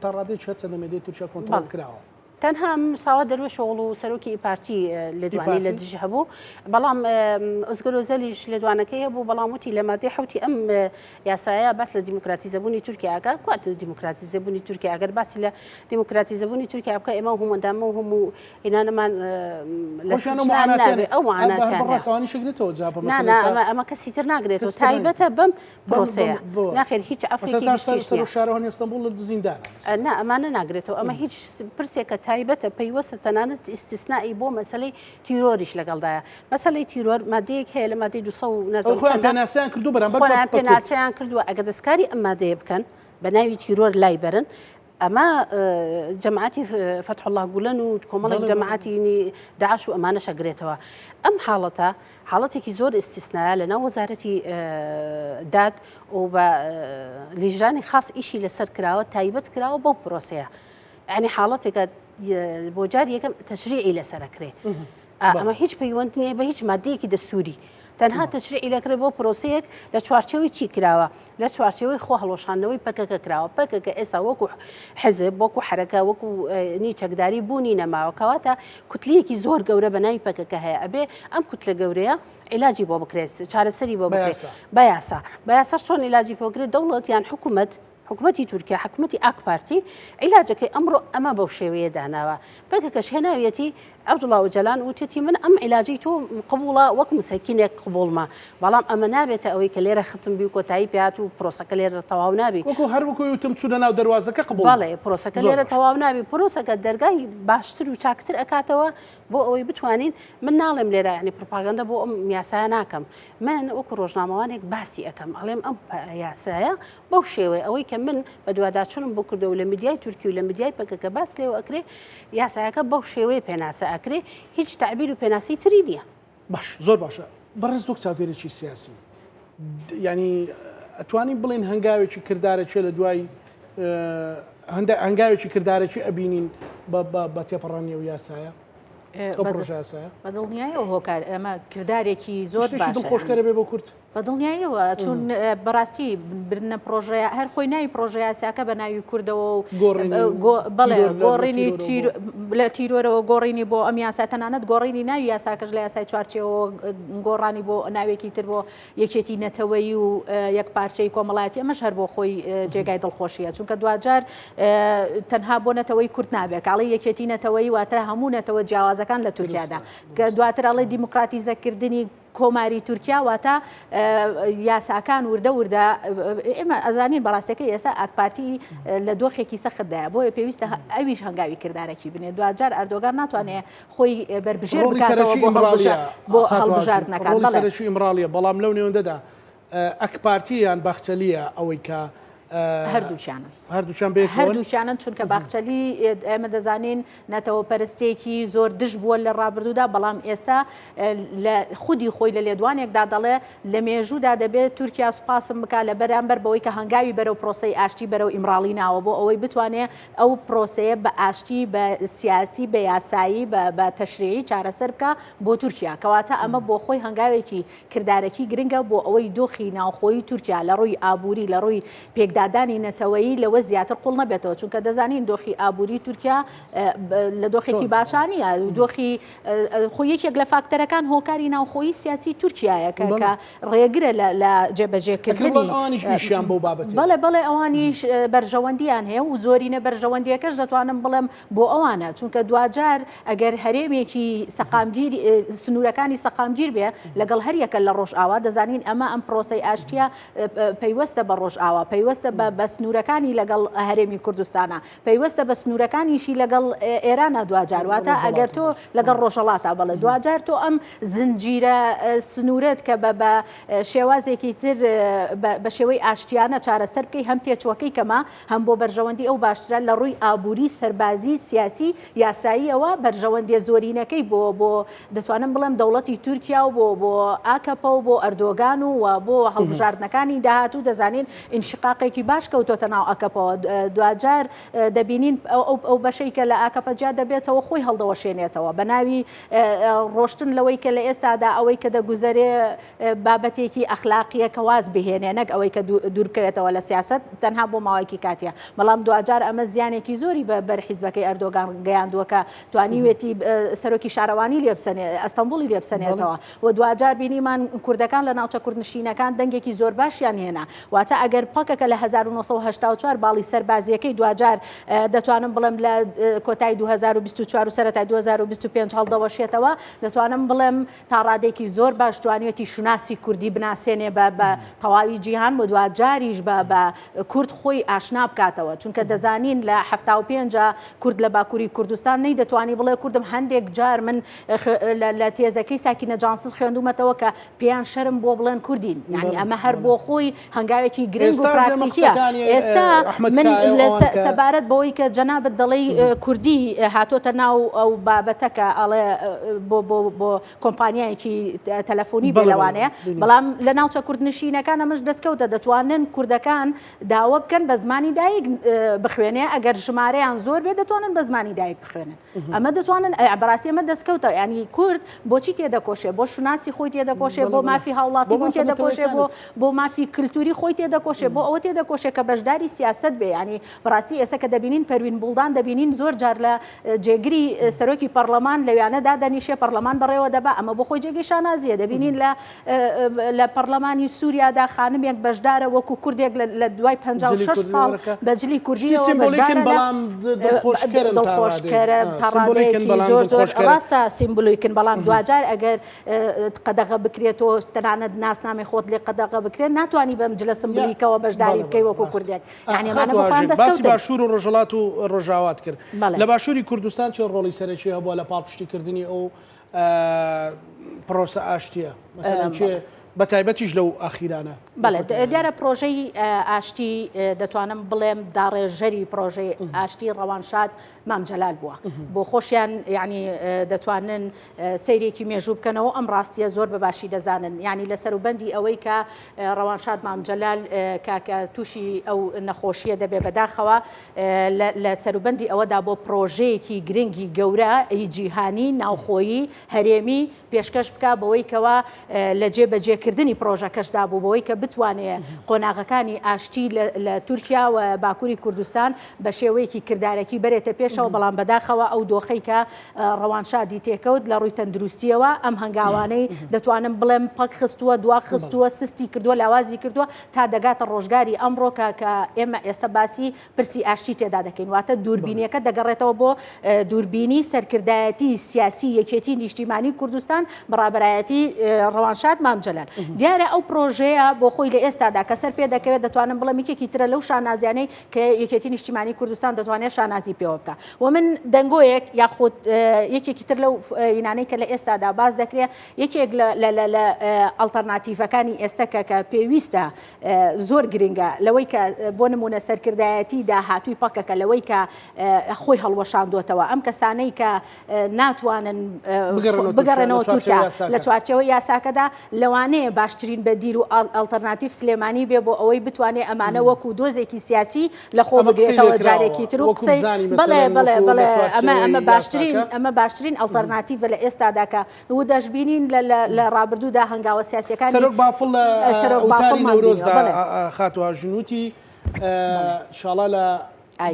A: تا ڕادێک چەندە میدیای تورکیا کۆنتڕۆل کراوە
B: تەنها مساوا دەروێ شغڵ و سەرۆکی پارتی لە دوانی لە دژ هەبوو بەڵام ئۆزگەرۆزەلیش لە دوانەکەی هەبوو بەڵام وتی لە مادەی حوتی ئەم یاسایە باس لە دیموکراتیزەبوونی تورکیاکە کوات دیموکراتیزەبوونی تورکیا ئەگەر باسی لە دیموکراتیزەبوونی تورکیا بکە ئێمە هەمووەندامە و هەموو ئینانەمان لە ئەو
A: واناتیانی شگرێتەوە
B: ئەمە کەسی تر ناگرێتەوە تایبەتە بم پرۆسەیە ناخێر هیچ ئەفریقی
A: شارەوەنی ئەستەمبول لە زیندان
B: نا ئەمانە ناگرێتەوە ئەمە هیچ پرسێکە تایبەتە پەیوەستە تەنانەت ئیسtisنایی بۆ مەسلەی تیرۆریش لەگەڵدایە مەسلەی تیرۆر مادەیەک هەیە لە مادەی 200
A: پێناسیان کردو بەرامبەر
B: پێناسیان کردووە ئەگەر دەستکاری ئەم مادەیە بکەن بە ناوی تیرۆر لای بەرن اما جماعتي فتح الله گولن و کۆمەڵێک جماعتی داعش و ئەمانە شەگرێتەوە ئەم حاڵەتێکی زۆر ئستیسنایە لەناو وەزارەتی داد و بە لیژرانی خاص ئیشی لەسەر کراوە تایبەت کراوە بەو پرۆسەیە یعنی حاڵەتێکە بۆ جاری یەکەم تەشریعی لەسەرەکرێ ئەمە هیچ پەیوەندی نییە بە هیچ مادەیەکی دەستوری تەنها تەشریعی لەکرێت بۆ پرۆسەیەک لە چوارچەوەی چی کراوە لە چوارچەوەی خۆ هەڵۆشانەوەی پەکەکە کراوە پەکەکە ئێستا وەکو حزب وەکو حرەکە وەکو نیچەکداری بوونی نەماوە کەواتە کوتلەیەکی زۆر گەورە بە ناوی پەکەکە هەیە ئەبێ ئەم کوتلە گەورەیە عیلاجی بۆ بکرێت چارەسەری بۆ بکرێت بە یاسا چۆن عیلاجی بۆ بکرێت دەوڵەت یان حکوومەتی تورکیا حکوومەتی ئاک پارتی عیلاجەکەی ئەمڕۆ ئەمە بەو شێوەیە داناوە پەکەکەش هێناویەتی عەبدوڵڵا ئۆجەلان وتێتی من ئەم عیلاجی تۆ قبوڵە وەک مسەکینێک قبوڵمە بەڵام ئەمە نابێتە ئەوەی کە لێرە ختم بی و کۆتایی پێات و پرۆسەکە لێرە تەواو نابی
A: وەکو هەروەکو وتم چوونە ناو دەواازەکە قبوڵ
B: بەڵێ پرۆسەکە لێرە تەواو نابی پرۆسەکە دەرگای باشتر و چاکتر ئەکاتەوە بۆ ئەوەی بتوانین من ناڵێم لێرە ینی پروپاگەندە بۆ ئەم یاسایە ناکەم من وەکو ڕۆژنامەوانێک باسی ئەەکەم ئەڵێم ئەم یاسایە بەو شێوەیە ئەوەی کە من بە دوواداچوونم بۆ کردەوە لە میدیای تورکی و لە میدیای پەکەکە باس لێەوە ئەکرێ یاسایەکە بەو شێوەیە پێناسە ئەکرێ هیچ تعبیر و پێناسی تری نییە
A: باش زۆر باشە بەڕێز دۆ چاودێرێکی سیاسی ینی ئەتوانین بڵین هەنگاوێکی کردارێکی لە دوای هەنگاوێکی کردارێکی ئەبینین بە تێپەڕانی و یاسایە
C: بە دڵنیایەوە هۆکار ئەمە کردارێکی زۆر باشە
A: خۆشکەرە بێ بۆ کورد
C: بە دڵنیایەوە چون بەڕاستی برنە پرۆژەیە هەر خۆی ناوی پرۆژەیە یاساکە بە ناوی کوردەوە بەڵێ گۆڕینی لە تیرۆرەوە گۆڕینی بۆ ئەم یاسا تەنانەت گۆڕینی ناوی یاساکەش لە یاسای چوارچێەوە گۆڕانی بۆ ناوێکی تر بۆ یەکێتی نەتەوەی و یەک پارچەی کۆمەڵایەتی ئەمەش هەر بۆ خۆی جێگای دڵخۆشیە چونکە دوجار تەنها بۆ نەتەوەی کورد نابێت کاڵی یەکێتی نەتەوەی واتە هەموو نەتەوە جیاوازەکان لە تورکیادا کە دواتر ئەڵێ دیموکراتیزەکردنی کۆماری تورکیا واتە یاساکان وردە ئێمە ئەزانین بەڕاستەکە ئێستا ئاکپارتی لە دۆخێکی سەختدایە بۆیە پێویستە ئەویش هەنگاوی کردارێکی بنێت دوجار ئەردۆگان ناتوانێت خۆی بەربژێر بکاتەوە بۆ هەڵبژاردنەکان
A: سەرەکی ئیمراڵیە بەڵام لەو نێوەندەدا ئەکپارتییان باخچەلیە ئەوەی کە هەردووچیانن چونکە باخچەلی ئێمە دەزانین نەتەوە پەرستێکی زۆر دش بووە لە ڕابردوودا بەڵام ئێستا لە خودی خۆی لە لێدوانێکدا دەڵێ لە مێژوودا دەبێت تورکیا سوپاسم بک لە بەرامبەر بەوەی کە هەنگاوی بەرەو پرۆسەی ئاشتی بەرەو ئیمراڵی ناوە بۆ ئەوەی بتوانێت ئەو پرۆسەیە بە ئاشتی بە سیاسی بە یاسایی بە تەشریعی چارەسەر بکە بۆ تورکیا کەواتە ئەمە بۆ خۆی هەنگاوێکی کردارەکی گرنگە بۆ ئەوەی دۆخی ناوخۆی تورکیا لە ڕووی ئابووری لە ڕووی پێکدادانی نەتەوەیی لەوە زیاتر قوڵ نەبێتەوە چونکە دەزانین دۆخی ئابووری تورکیا لە دۆخێکی باشانیە دۆخی خۆ یەکێک لە فاکتەرەکان هۆکاری ناوخۆیی سیاسی تورکیایە کە ڕێگرە لە جێبەجێکردنی بەڵێ ئەوانیش بەرژەوەندیان هەیە و زۆرینە بەرژەوەندیەکەش دەتوانم بڵێم بۆ ئەوانە چونکە دوجار ئەگەر هەرێمێکی سنوورەکانی سەقامگیر بێ لەگەڵ هەریەکە لە ڕۆژئاوا دەزانین ئەمە ئەم پرۆسەی ئاشتیە پەیوەستە بە ڕۆژئاوا پەیوەستە بە سنوورەکانی لەگەڵ هەرێمی کوردستانە پەیوەستە بە سنوورەکانیشی لەگەڵ ئێرانە دوجار واتە ئەگەر تۆ لەگەڵ ڕۆژەڵاتە بەڵێ دوجار تۆ ئەم زنجیرە سنوورەت کە بە شێوازێکی تر بە شێوەی ئاشتیانە چارەسەر بکەی هەم تێچوەکەی کەمە هەم بۆ بەرژەوەندی ئەو باشترە لە ڕووی ئابووری سەربازی سیاسی یاساییەوە بەرژەوەندی زۆرینەکەی بۆ دەتوانم بڵێم دەوڵەتی تورکیا و بۆ ئاکەپە و بۆ ئەردۆگان و بۆ هەڵبژاردنەکانی داهاتوو دەزانین ئینشقاقێکی باش کەوتۆتە ناو ئاکەپەوە دوجار دەبینین ئەو بەشەی کە لە ئاکەپەجا دەبێتەوە خۆی هەڵدەوەشێنێتەوە بە ناوی ڕۆشتن لەوەی کە لە ئێستادا ئەوەی کە دەگوزارێ بابەتێکی ئەخلاقیە کە واز بهێنێ نەک ئەوەی کە دوورکەوێتەوە لە سیاست تەنها بۆ ماوەیەکی کاتیە بەڵام دوجار ئەمە زیانێکی زۆری بەر حیزبەکەی ئەردۆگان گەیاندووە کە توانیوێتی سەرۆکی شارەوانی ئەستەمبوڵی لێبسەنێتەوە و دوجار بینیمان کوردەکان لە ناوچە کوردنشینەکان دەنگێکی زۆر باشیان هێنا واتە ئەگەر پەکەکە لە 1984 باڵی سەربازیەکەی دوجار دەتوانم بڵێم لە کۆتای 2024 و سەرەتای 2025 هەڵدەوەشێتەوە دەتوانم بڵێم تا ڕادێکی زۆر باش توانێتی شوناسی کوردی بناسێنێ بە تەواوی جیهان بۆ دوجاریش بە کورد خۆی ئاشنا بکاتەوە چونکە دەزانین لە 75 کورد لە باکووری کوردستان نەی دەتوانی بڵێ کوردم هەندێک جار من لە تێزەکەی ساکینە جانسز خوێندومەتەوە کە پێیان شەرم بۆ بڵێن کوردین یعنی ئەمە هەر بۆ خۆی هەنگاوێکی گرنگ و پراکتیکیە ئێستا
C: من سەبارەت بەوەی کە جەنابەت دەڵێی کوردی هاتۆتە ناو ئەو بابەتەکە ئەڵێ بۆ کۆمپانیایەکی تەلەفۆنی بێلەوانەیە بەڵام لە ناوچە کوردنشینەکان ئەمەش دەستکەوتە دەتوانن کوردەکان داوا بکەن بە زمانی دایک بخوێنێ ئەگەر ژمارەیان زۆر بێ دەتوانن بە زمانی دایک بخوێنن ئەمە دەتوانن بەڕاستی ئەمە دەستکەوتە ینی کورد بۆچی تێدەکۆشێ بۆ شوناسی خۆی تێدەکۆشێ بۆ مافی هاوڵاتی بوون تێدەکۆشێ بۆ مافی کللتوری خۆی تێدەکۆشێ بۆ ئەوە تێدەکۆشێ کە بەشداری سیاست بێ ینی بەڕاستی ئێستا کە دەبینین پەروین بوڵدان دەبینین زۆر جار لە جێگری سەرۆکی پەرلەمان لەوانەدا دەنیشێ پەرلەمان بەڕێوە دەبا ئەمە بۆ خۆی جێگەی شانازیە دەبینین لە پەرلەمانی سووریادا خانمێک بەشدارە وەکو کوردێک لە دوای 56 ساڵ بەجلی کوردیەوە دڵخۆشکەرە تاڕادەیەکی زۆر ڕاستە سیمبولۆیکن بەڵام دوجار ئەگەر قەدەغە بکرێتەوە تەنانەت ناسنامەی خۆت لێ قەدەغە بکرێت ناتوانانی بەم جلە سمبولیکەوە بەشداری بکەی وەکو کوردێک یعنی ئەمانە بۆخۆیان دەستکەوتن.
A: باسی باشوور و ڕۆژهەڵات و ڕۆژاوات کرد لە باشووری کوردستان چه ڕۆڵی سەرەکی هەبووە لە پاڵپشتیکردنی ئەو پرۆسە ئاشتیە مەسەڵەن چێ بە تایبەتیش لەو ئاخیرانە؟
C: بەڵێ دیارە پرۆژەی ئاشتی دەتوانم بڵێم داڕێژەری پرۆژەی ئاشتی ڕەوانشاد مام جەلال بووە بۆ خۆشیان یعنی دەتوانن سەیرێکی مێژوو بکەنەوە ئەم ڕاستیە زۆر بەباشی دەزانن ینی لە سەروبەندی ئەوەی کە ڕەوانشاد مام جەلال کاکە تووشی ئەو نەخۆشیە دەبێ بەداخەوە لە سەروبەندی ئەوەدا بۆ پرۆژەیەکی گرنگی گەورە جیهانی ناوخۆیی هەرێمی پێشکەش بکە بەوەی کەوە لە جێبەجێکردنی پرۆژەکەشدا بوو بەوەی کە بتوانێت قۆناغەکانی ئاشتی لە تورکیا و باکووری کوردستان بە شێوەیەکی کردارەکی بەرێتە پێشەوە بەڵام بەداخەوە ئەو دۆخەی کە ڕەوانشادی تێکەوت لە ڕووی تەندروستیەوە ئەم هەنگاوانەی دەتوانم بڵێم پەک خستووە دوا خستووە سستی کردووە لاوازی کردووە تا دەگاتە ڕۆژگاری ئەمڕۆکە کە ئێمە ئێستا باسی پرسی ئاشتی تێدا دەکەین واتە دووربینیەکە دەگەڕێتەوە بۆ دووربینی سەرکردایەتی سیاسی یەکێتی نیشتیمانی کوردستان بەڕابەرایەتی ڕەوانشاد مام جەلال دیارە ئەو پرۆژەیە بۆ خۆی لە ئێستادا کە سەر پێ دەکەوێت دەتوانم بڵێم یەکێکی ترە لەو شانازیانەی کە یەکێتی نیشتیمانی کوردستان دەتوانێت شانازی پێوە بکە و من دەنگۆیەک یاخود یەکێکی تر لەو ینانەی کە لە ئێستادا باز دەکرێت یەکێک لە ئەڵتەرناتیڤەکانی ئێستاکە کە پێویستە زۆر گرنگە لەوەی کە بۆ نمونە سەرکردایەتی داهاتووی پەکەکە لەوەی کە خۆی هەڵوەشاندوتەوە ئەم کەسانەی کە ناتوانن بگەڕێنەوە تورکیا لە چوارچەوەی یاساکەدا لەوانەیە باشترین بەدیر و ئەڵتەرناتیڤ سلێمانی بێ بۆ ئەوەی بتوانێت ئەمانە وەکو دۆزێکی سیاسی لە خۆ بگرێتەوە جارێکی تر و قسەی بڵێ ئەمە باشترین ئەڵتەرناتیڤە لە ئێستادا کە و دەشبینین لە ڕابردوودا هەنگاوە سیاسیەکانی
A: سەرۆک بافڵ لە ئەوتاری نەورۆزدا خاتووە ژنووتی ئینشاڵڵا لە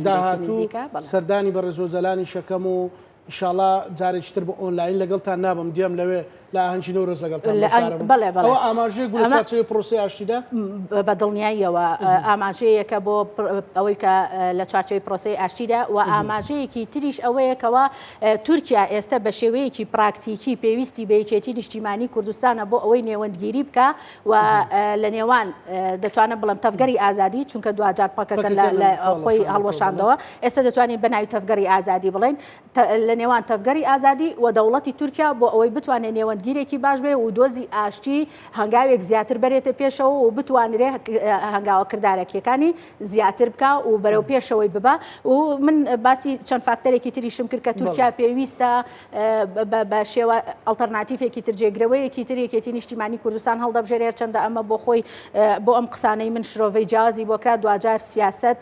A: داهاتوو سەردانی بە ڕێزۆزەلانی شەکەم و ئینشاڵڵا جارێکی تر بە ئۆنلاین لەگەڵتان نابم دیێم لەوێ لە ئاهەنگی نەورۆز لەگەڵتان ئەوە ئاماژەیە گوڵ چارچەوەی پرۆسەی ئاشتیدا
C: بە دڵنیاییەوە ئاماژەیەکە بۆ ئەوەی کە لە چارچەوەی پرۆسەی ئاشتیدا و ئاماژەیەکی تریش ئەوەیەکەوە تورکیا ئێستا بە شێوەیەکی پراکتیکی پێویستی بە یەکێتی نیشتیمانی کوردستانە بۆ ئەوەی نێوەندگیری بکە و لە نێوان دەتوانە بڵم تەفگەری ئازادی چونکە دوجار پەکەکە لە خۆی هەڵوەشاندەوە ئێستا دەتوانین بەناوی تەفگەری ئازادی بڵین لە نێوان تەفگەری ئازادی و دەوڵەتی تورکیا بۆ ئەوەی بتوانێت نێوەندگیرێکی باش بێ و دۆزی ئاشتی هەنگاوێک زیاتر بەرێتە پێشەوە و بتوانرێت هەنگاوە کردارەکیەکانی زیاتر بکە و بەرەو پێشەوەی ببە و من باسی چەند فاکتەرێکی تریشم کرد کە تورکیا پێویستە بە شێوە ئەڵتەرناتیڤێکی تر جێگرەوەیەکی تر یەکێتی نیشتیمانی کوردستان هەڵدەبژێرێت چەندە ئەمە بۆ خۆی بۆ ئەم قسانەی من شرۆڤەی جیازی بۆ کرا دوجار سیاست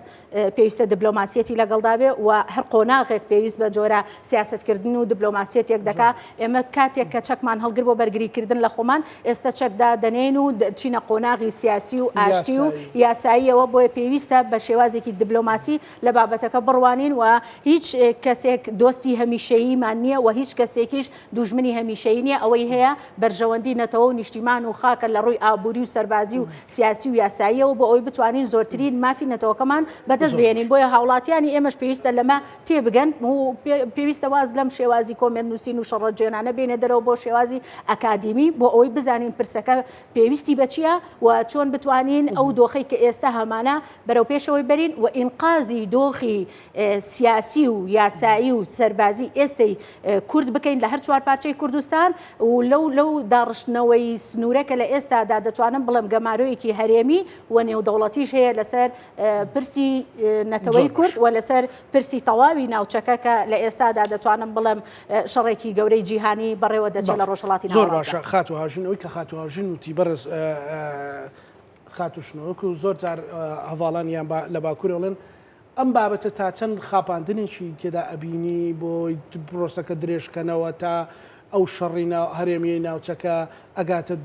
C: پێویستە دیبلۆماسیەتی لەگەڵدا بێ و هەر قۆناغێک پێویست بە جۆرە سیاستکردن و دیبلۆماسیەتێک دەکا ئێمە کاتێک کە چەکمان هەڵگر بۆ بەرگریکردن لە خۆمان ئێستا چەکدا دەنێن و چینە قۆناغی سیاسی و ئاشتی و یاساییەوە بۆیە پێویستە بە شێوازێکی دیبلۆماسی لە بابەتەکە بڕوانین و هیچ کەسێک دۆستی هەمیشەییمان نییە و هیچ کەسێکیش دوژمنی هەمیشەیی نییە ئەوەی هەیە بەرژەوەندی نەتەوە و نیشتیمان و خاکە لە ڕووی ئابووری و سەربازی و سیاسی و یاساییەوە بۆ ئەوەی بتوانین زۆرترین مافی نەتەوەکەمان بەدەست بێنین بۆیە هاوڵاتیانی ئێمەش پێویستە لەمە تێبگەن و پێویستە واز لەم شێوازی کۆمنت نووسین و شەڕەت جوێنانە بێنێ دەرەوە بۆ شێوازی سەربازی ئەکادمی بۆ ئەوەی بزانین پرسەکە پێویستی بەچیە و چۆن بتوانین ئەو دۆخی کە ئێستا هەمانە بەرەو پێشەوەی بەرین و ئینقازی دۆخی سیاسی و یاسایی و سەربازی ئێستای کورد بکەین لە هەر چوار پارچەی کوردستان و لەو داڕشتنەوەی سنوورەکە لە ئێستادا دەتوانم بڵم گەمارۆیەکی هەرێمی و نێودەوڵەتیش هەیە لەسەر پرسی نەتەوەی کورد و لەسەر پرسی تەواوی ناوچەکە کە لە ئێستادا دەتوانم بڵم شەڕێکی گەورەی جیهانی بەڕێوە دەچێت لە ڕۆژهەڵاتی
A: زۆر باشە خاتوهاژنەوەی کە خاتوهاژن وتی بەرز خاتوشنەوەک و زۆر جار هەواڵانیان لە باکوورەڵێن ئەم بابەتە تا چەند خاپاندنێکی تێدا ئەبینی بۆی پرۆسەکە درێژکەنەوە تا ئەو شەڕی هەرێمیەی ناوچەکە ئەگاتە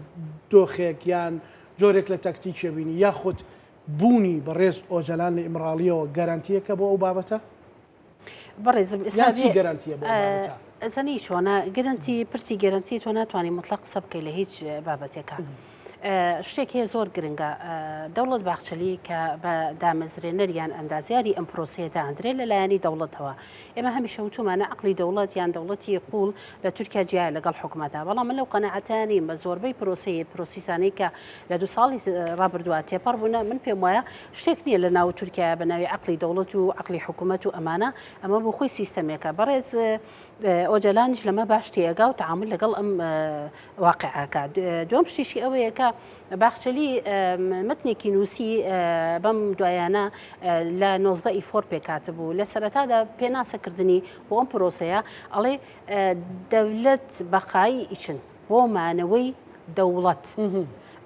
A: دۆخێک یان جۆرێک لە تەکتیکێ بینی یاخود بوونی بەڕێز ئۆجەلان لە ئیمڕاڵیەوە گەرانتیەکە بۆ ئەو بابەتە؟
B: بەڕێزم
A: ئێستا گەرانتیە بۆ بابەتە؟
B: ئەزانی چۆنە گەرانتی پرسی گەرانتی تۆ ناتوانانی مطلق قسە بکەی لە هیچ بابەتێکە. شتێک هەیە زۆر گرنگە دەوڵەت باخچەلی کە بە دامەزرێنەریان ئەندازیاری ئەم پرۆسەیەدا ئەندرێت لەلایەنی دەوڵەتەوە ئێمە هەمیشە وتومانە عقلی دەوڵەت یان دەوڵەتی قوڵ لە تورکیا جیای لەگەڵ حکوومەتدا بەڵام من لەو قەنەعەتانی بە زۆربەی پرۆسیسانەی کە لە 2 ساڵی ڕابردووە تێپەڕ بوون من پێم وایە شتێک نییە لە ناو تورکیا بە ناوی عقلی دەوڵەت و عقلی حکوومەت و ئەمانە ئەمە بۆ خۆی سیستەمێکە بەڕێز ئۆجەلانیش لەمە باش تێگا و تعامل لەگەڵ ئەم واقعەکە دوم شتیشی ئەوەیە کە باخچەلی متنێکی نووسی بەم دوایانە لە 19 ئیفۆر پێکات بوو لە سەرەتادا پێناسەکردنی بۆ ئەم پرۆسەیە ئەڵێ دەولەت بەقایی ئیچن بۆ مانەوەی دەوڵەت.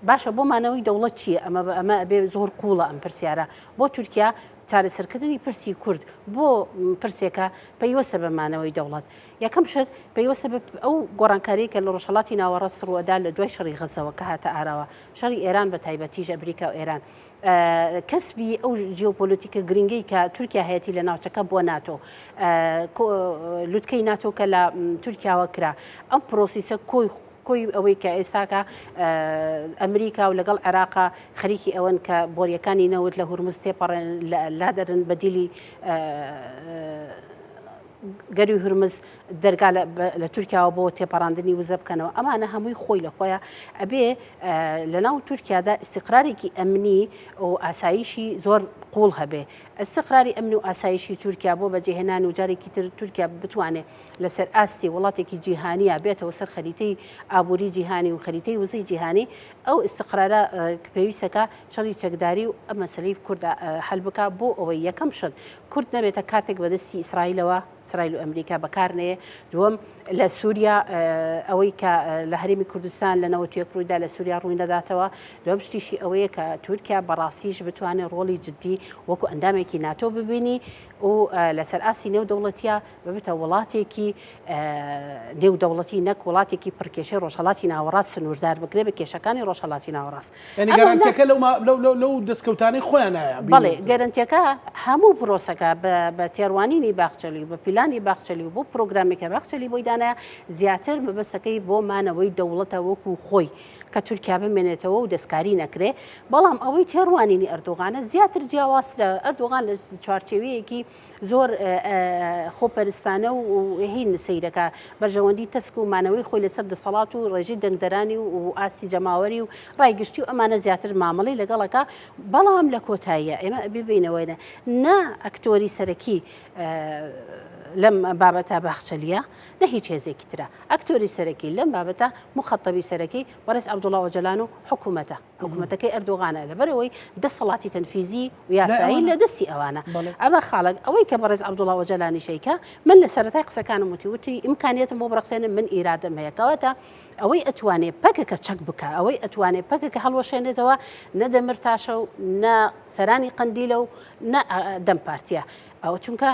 B: باشە بۆ مانەوەی دەوڵەت چییە؟ ئەمە بێ زۆر قوڵە ئەم پرسیارە بۆ تورکیا چارەسەرکردنی پرسی کورد بۆ پرسێکە پەیوەستە بەمانەوەی دەوڵەت. یەکەم شت پەیوەستە ئەو گۆڕانکاریە کە لە ڕۆژهەڵاتی ناوەڕاست ڕووەدا لە دوای شەڕی غەزەوە کە هاتە ئاراوە شەڕی ئێران بە تایبەتیش ئەمریکا و ئێران کەسبی ئەو ژیۆپۆلیتیکە گرنگەی کە تورکیا هەیەی لە ناوچەکە بۆ ناتۆ لوتکەی ناتۆ کە لە تورکیاوە کرا ئەم پرۆسیسە کۆی ئەوەی کە ئێستاکە ئەمریکا و لەگەڵ عێراقا خەریکی ئەوەن کە بۆریەکانی نەوت لە هورمز تێپەڕێن لادەرن بەدیلی گەروی هورمز دەرگا لە تورکیاوە بۆ تێپەڕاندنی وزە بکەنەوە ئەمانە هەمووی خۆی لە خۆیە ئەبێ لە ناو تورکیادا استقرارێکی ئەمنی و ئاسایشی زۆر قوڵ هەبێ استقراری ئەمن و ئاسایشی تورکیا بۆ بەجێهێنان و جارێکی تر تورکیا بتوانێت لەسەر ئاستی وڵاتێکی جیهانیە بێتەوە سەر خەریتەی ئابووری جیهانی و خەریتەی وزەی جیهانی ئەو استقرارە پێویستەکە شەڕی چەکداری و ئەم مەسەلەی کوردە حەل بکە بۆ ئەوەی یەکەم شت کورد نەبێتە کاتێک بەدەستی ئیسرائیلەوە ئیسرائیل و ئەمریکا بەکارنەیە دووەم لە سووریا ئەوەی کە لە هەرێمی کوردستان لە 91 ڕوویدا لە سووریا ڕووی نەداتەوە دووەم شتیشی ئەوەیە کە تورکیا بەڕاستیش بتوانێت ڕۆڵی جدی وەکو ئەندامێکی ناتۆ ببینی و لەسەر ئاسی نێودەوڵەتیە ببێتە وڵاتێکی نێودەوڵەتی نەک وڵاتێکی پڕکێشەی ڕۆژهەڵاتی ناوەڕاست سنووردار بکرێت بە کێشەکانی ڕۆژهەڵاتی ناوەڕاست.
A: گەرانتیەکە لەو دەستکەوتانی خۆیانایە
B: بەڵێ گەرانتیەکە هەموو پرۆسەکە بە تێڕوانینی باخچەلی و بە پیلانی باخچەلی و بۆ پرۆگرامێکە باخچەلی بۆی دانایە زیاتر مەبەستەکەی بۆ مانەوەی دەوڵەتە وەکو خۆی کە تورکیا بمێنێتەوە و دەستکاری نەکرێ بەڵام ئەوەی تێڕوانینی ئەردۆغانە زیاتر جیاوازترە ئەردۆغان لە چوارچێوەیەکی زۆر خۆپەرستانە و هین سەیرەکە بەرژەوەندی تەسک و مانەوەی خۆی لەسەر دەسەڵات و ڕێژی دەنگدەرانی و ئاستی جەماوەری و ڕایگشتی و ئەمانە زیاتر مامەڵی لەگەڵەکە بەڵام لە کۆتاییە ئێمە ببینەوەینە نا ئەکتۆری سەرەکی لەم بابەتە باخچەلیە نە هیچ هێزێکی ترە ئەکتۆری سەرەکی لەم بابەتە مخەتەبی سەرەکی بەڕێز عەبدوڵڵا ئۆجەلان و حکوومەتەکەی ئەردۆغانە لەبەرەوەی دەسەڵاتی تەنفیزی و یاسایی لە دەستی ئەوانە ئەمە خاڵک ئەوەی کە بەڕێز عەبدوڵڵا ئۆجەلانی شەیکە من لە سەرەتای قسەکانم وتی ئیمکانیەتم بۆ بڕخسێنم من ئیرادەم هەیە کەواتە ئەوەی ئەتوانێت پەکەکە چەک بکە ئەوەی ئەتوانێت پەکەکە هەڵوەشێنێتەوە نە دەمرتاشە و نە سەرانی قەندیلە و نە دەم پارتیە ئەوە چونکە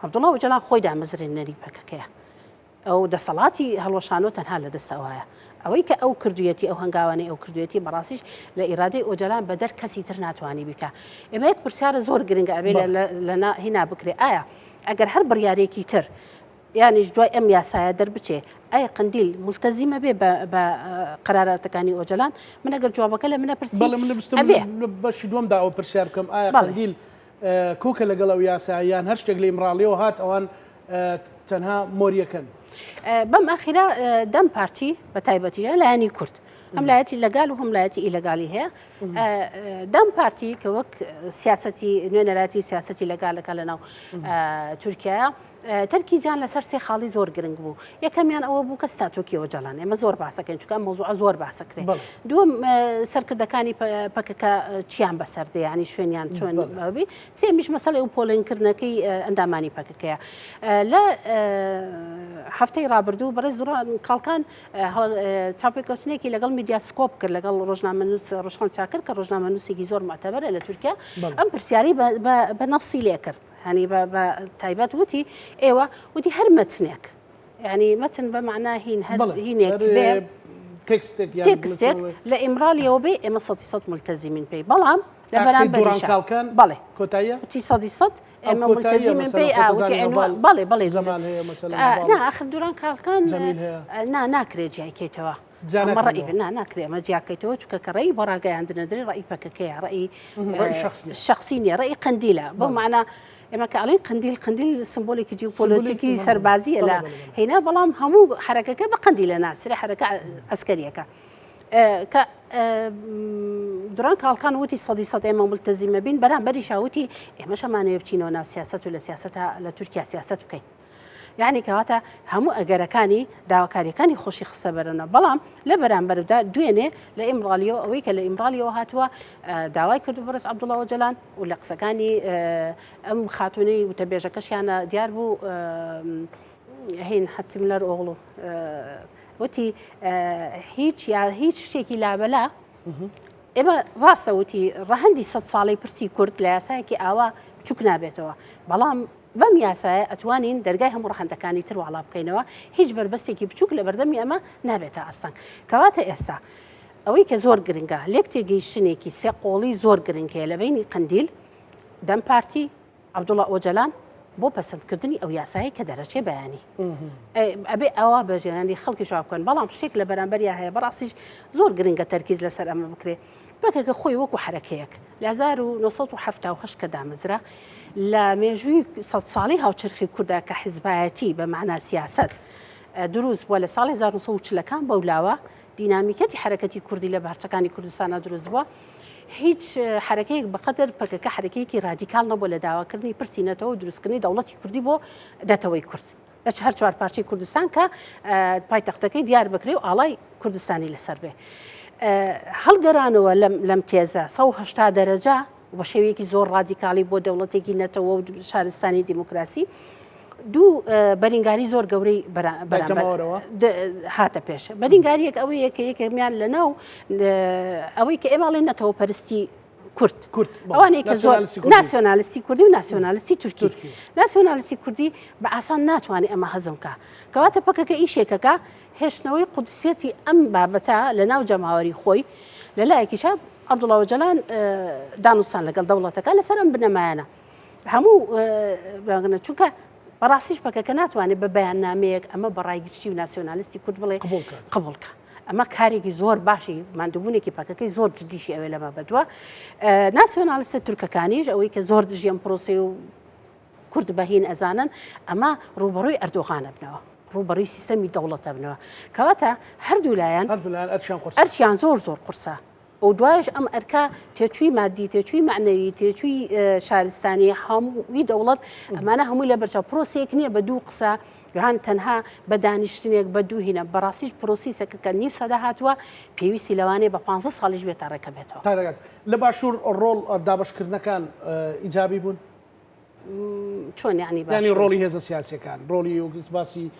B: عەبدوڵڵا ئۆجەلان خۆی دامەزرێنەری پەکەکەیە ئەو دەسەڵاتی هەڵوەشانۆ تەنها لە دەستەوەیە ئەوەی کە ئەو کردوێتی ئەو هەنگاوانەی ئەو کردوێتی بەڕاستیش لە ئیرادەی ئۆجەلان بە دەر کەسی تر ناتوانانی بکە ئێمە یەک پرسیارە زۆر گرنگە ئەبێ لە هینا بکرێ ئایا ئەگەر هەر بڕیارێکی تر یانیش دوای ئەم یاسایە دەربچێ ئایا قندیل ملتەزیمە بێ بە قەراراتەکانی ئۆجەلان من ئەگەر جوابەکە لە منە پرسی
A: بەشی دووەمدا ئەو پرسیار بکەم ئایا قندیل کۆکە لەگەڵ ئەو یاساییان هەر شتێک لە ئیمڕاڵیەوە هات ئەوان تەنها مۆریەکەن
B: بەم ئاخیرا دەم پارتی بە تایبەتیژە لایەنی کورد هەم لایەتی لەگال و هەم لایەتی ئیلەگالی هەیە دەم پارتی کە وەک سیاسەتی نوێنەراتی سیاسەتی لەگالەکە لەناو تورکیا تەرکیزیان لەسەر سێ خاڵی زۆر گرنگ بوو یەکەمیان ئەوە بوو کە ستاتۆکیەوە جەڵان ئێمە زۆر باسەکەین چونکە مەوزوع زۆر باسەکرێت دووەم سەرکردەکانی پەکەکە چیان بەسەردێ ینی شوێنیان چۆن بی سێمیش مەسەڵی و پۆلینکردنەکەی ئەندامانی پەکەکەیە لە هەفتەی ڕابردوو بەڕێز کاڵکان چاپێککەوتنێکی لەگەڵ میدیاسکۆپ کرد لەگەڵ ڕۆژنامەنووس ڕۆژخان چاکر کە ڕۆژنامەنووسێکی زۆر معتەبەرە لە تورکیا ئەم پرسیاری بە نەفسی لێ کرد هەنی بە تایبەت وتی ئێوە وتی هەر مەتنێک ینی مەتن بە معنا هینێک بێ تێکستێک لە ئیمرالیەوە بێ ئێمە 100% ملتەزیمین پێی بەڵام لە بەرامبەریش بەڵێ
A: کۆتاییە
B: وتی 100% ئێمە ملتەزیمین پێی ئاوتی عنوان بەڵێ بەڵێ آخر دووران کاڵکان ناکرێت جیاکەیتەوە ناکرێ ئەمە جیاکەیتەوە چونکە کە ڕێی بۆ ڕاگەیاندنەدرێ ڕێی پەکەکەیە ڕێی شخصی نیە ڕێی قندیلە بۆ معنا ئێمە کە ئەڵێن قندیل سمبۆلێکی جیوپۆلۆتیکی سەربازیە لە هێنا بەڵام هەموو حرەکەکە بە قندی لە ناسرە حرەکە ئەسکەریەکە کە دووران کاڵکان وتی 100% ئێمە ملتەزیمە بین بەرامبەری شاوتی ئێمە شەمانەیە بچینەوە ناو سیاسەت و لە سیاسەتە لە تورکیا سیاست بکەین یعنی کەواتە هەموو ئەگەرەکانی داواکاریەکانی خۆشی خستە بەرەوە بەڵام لە بەرامبەردا دوێنێ لە ئیمرالیەوە ئەوەی کە لە ئیمرالیەوە هاتووە داوای کردو بەڕێز عەبدوڵڵا ئۆجەلان و لە قسەکانی ئەم خاتونەی وتەبێژەکەشیانە دیار بوو هین حەتیملەر ئۆغڵو وتی هیچ شتێکی لابەلا ئێمە ڕاستە وتی ڕەهەندی 100 ساڵی پرسی کورد لە یاسایەکی ئاوا بچووک نابێتەوە بەڵام بەم یاسایە ئەتوانین دەرگای هەموو ڕەهەندەکانی تر وڵا بکەینەوە هیچ بربەستێکی بچووک لە بەردەمی ئەمە نابێتە ئاستان کەواتە ئێستا ئەوەی کە زۆر گرنگە لێک تێگەیشتنێکی سێ قۆڵی زۆر گرنگەیە لە بینی قندیل دەم پارتی عەبدوڵڵا ئۆجەلان بۆ پەسەندکردنی ئەو یاسایی کە دەرەچێ بەیانی ئەبێ ئەوە بەژێنانی خەڵکی شوا بکەن بەڵام شتێک لە بەرامبەریا هەیە بەڕاستیش زۆر گرنگە تەرکیز لەسەر ئەمە بکرێ بەکەکە خۆی وەکو حرەکەیەک لە 1970 کە دامەزرا لە مێژووی 100 ساڵی هاوچرخی کووردا کە حیزبایەتی بە معنا سیاست دروست بووە لە ساڵی 1940 بەولاوە دینامیکەتی حرەکەتی کوردی لە بارچەکانی کوردستانە دروست بووە هیچ حرەکەیەک بەقەدر پەکەکە حرەکەیەکی رادیکال نەبووە لە داواکردنی پرسینەتەوە و دروستکردنی دەوڵەتی کوردی بۆ نەتەوەی کورد لە هەر چوار پارچەی کوردستان کە پایتەختەکەی دیار بکرێ و ئاڵای کوردستانی لەسەر بێ هەڵگەرانەوە لەم تێزە 180 دەرەجە بە شێوەیەکی زۆر رادیکالی بۆ دەوڵەتێکی نەتەوە و شارستانی دیموکراسی دوو بەرینگاری زۆر گەورەی هاتە پێش بەرینگاریەک ئەوەیە کە یەکێمیان لەناو ئەوەی کە ئێمەڵێن نەتەوە پەرستی کورد ئەوانەیە کە زۆر ناسیۆنالیستی کوردی و ناسیۆنالیستی تورکی ناسیۆنالیستی کوردی بە ئاسان ناتوانێت ئەمە هەزم کە کەواتە پەکەکە ئیشێکەکە هێشتنەوەی قودسیەتی ئەم بابەتە لە ناو جەماوەری خۆی لەلایەکیشە عەبدوڵڵا ئۆجەلان دانوستان لەگەڵ دەوڵەتەکە لەسەر ئەم بنەمایانە هەموو چونکە بەڕاستیش پەکەکە ناتوانێت بە بەیاننامەیەک ئەمە بەڕایگرچی و ناسیۆنالیستی کورد بڵێ قبولکە ئەمە کارێکی زۆر باشی ماندووبوونێکی پەکەکەی زۆر جدیشی ئەوێ لەمە بەدووە ناسیۆنالیستە تورکەکانیش ئەوەی کە زۆر دژیان پرۆسی و کورد بەهین ئەزانن ئەمە ڕوبەڕووی ئەردۆغانە بنەوە ڕوبەڕووی سیستەمی دەوڵەتە بنەوە کەواتە هەردوو لایەن ئەرچیان زۆر قورسە و دوایش ئەم ئەرکا تێچووی مادی تێچووی معنەوی تێچووی شارستانی هەمووی دەوڵەت ئەمانە هەمووی لە بەرچاو پرۆسێک نییە بە دوو قسە یان تەنها بە دانیشتنێک بە دوو هینە بەڕاستیش پرۆسیسەکە کە نیو سەدا هاتووە پێویستی لەوانەیە بە 15 ساڵیش بێت تا ڕێکە بێتەوە
A: لە باشوور ڕۆڵ دابشکردنەکان ئیجابی بوون
B: چۆن یعنی
A: ڕۆڵی هێزە سیاسیەکان ڕۆڵی باسی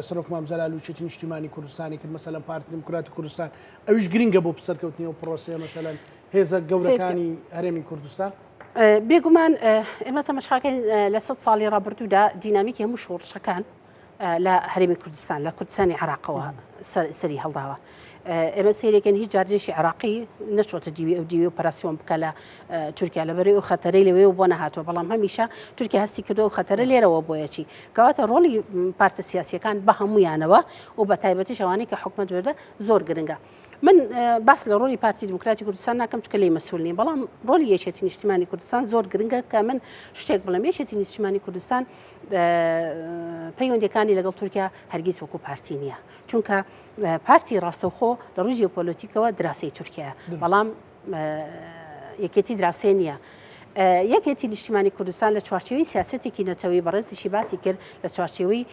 A: سەرۆک مام زەلال و چێتی نیشتیمانی کوردستانی کرد مەسەلەن پارتی دموکراتی کوردستان ئەویش گرنگە بۆ سەرکەوتنی و پرۆسەیە مەسەلەن هێزە گەورەکانی هەرێمی کوردستان
B: بێگومان ئێمە تەماشاکەین لە 100 ساڵی ڕابردوودا دینامیکی هەموو شۆڕشەکان لە هەرێمی کوردستان لە کوردستانی عێراقەوە سەری هەڵداوە. ئێمە سیرێکن هیچ جارجێشی عراقی نەچۆتە دیوی ئۆپەراسیۆن بکە لە تورکیا لەبەرەوەی و خەتەرەی لەوێ بۆ نەهاتوە، بەڵام هەمیشە تورکیا هەستی کردو و خەتەرە لێرەوە بۆیەکی کەواتە ڕۆڵی پارتە سیاسیەکان بە هەمویانەوە و بە تایبەتیش ئەوانەی کە حکومەت وێرە زۆر گرنگە. من باس لە ڕۆلی پارتی دموکراتی کوردستان ناکەم چکە لی مەسئول نیم، بەڵام ڕۆلی یەکێتی نیشتیمانی کوردستان زۆر گرنگە کە من شتێک بڵێم یەکێتی نیشتیمانی کوردستان پەیوەندیەکانی لەگەڵ تورکیا هەرگیز وەکو پارتی نییە، چونکە پارتی ڕاستەوخۆ لە ڕووی ژیۆپۆلیتیکەوە دراوسەی تورکیایە، بەڵام یەکێتی دراوسێ نییە. یەکێتی نیشتیمانی کوردستان لە چوارچێوەی سیاسەتێکی نەتەوەی بەڕێزیشی باسی کرد لە چوارچێوەی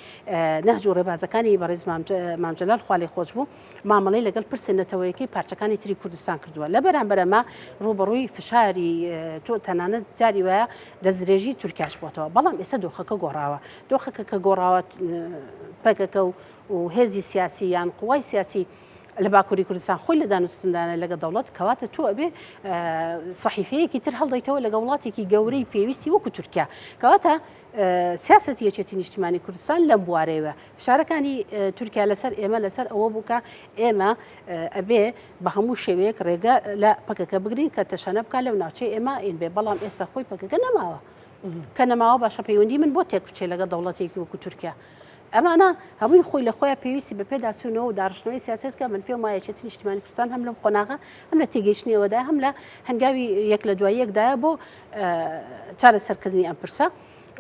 B: نەهج و ڕێبازەکانی بەڕێز مامجەلال خوالی خۆش بوو، مامەڵەی لەگەڵ پرسە نەتەوەیەکەی پارچەکانی تری کوردستان کردووە. لە بەرامبەرەمە ڕوبەڕووی فشاری تەنانەت جاری وایە دەستدرێژی تورکیاش بۆتەوە، بەڵام ئێستا دۆخەکە گۆڕاوە، دۆخەکە کە گۆڕاوە پەکەکە و هێزی سیاسی یان قوای سیاسی لە باکووری کوردستان خۆی لە دانوستدانە لەگە دەوڵەت کەواتە تۆ ئەبێ سەحیفەیەکی تر هەڵدەیتەوە لەگە وڵاتێکی گەورەی پێویستی وەکو تورکیا، کەواتە سیاسەتی یەکێتی نیشتیمانی کوردستان لەم بوارەیەوە فشارەکانی تورکیا لەسەر ئێمە لەسەر ئەوە بووکە ئێمە ئەبێ بە هەموو شێوەیەک ڕێگە لە پەکەکە بگرین کە تەشەنە بکە لەو ناوچەی ئێمە ئین بێ، بەڵام ئێستا خۆی پەکەکە نەماوە کە نەماوە باشە پەیوەندی من بۆ تێک بچێت لەگە دەوڵەتێکی وەکو تورکیا. ئەمانە هەمووی خۆی لە خۆیان پێویستی بە پێداچوونەوە و داڕشتنەوەی سیاسەتکە من پێم وایە یەکێتی نیشتیمانی کوردستان هەم لەم قۆناغە هەم لە تێگەیشتنیەوەدا هەم لە هەنگاوی یەک لە دوای یەکدایە بۆ چارەسەرکردنی ئەم پرسە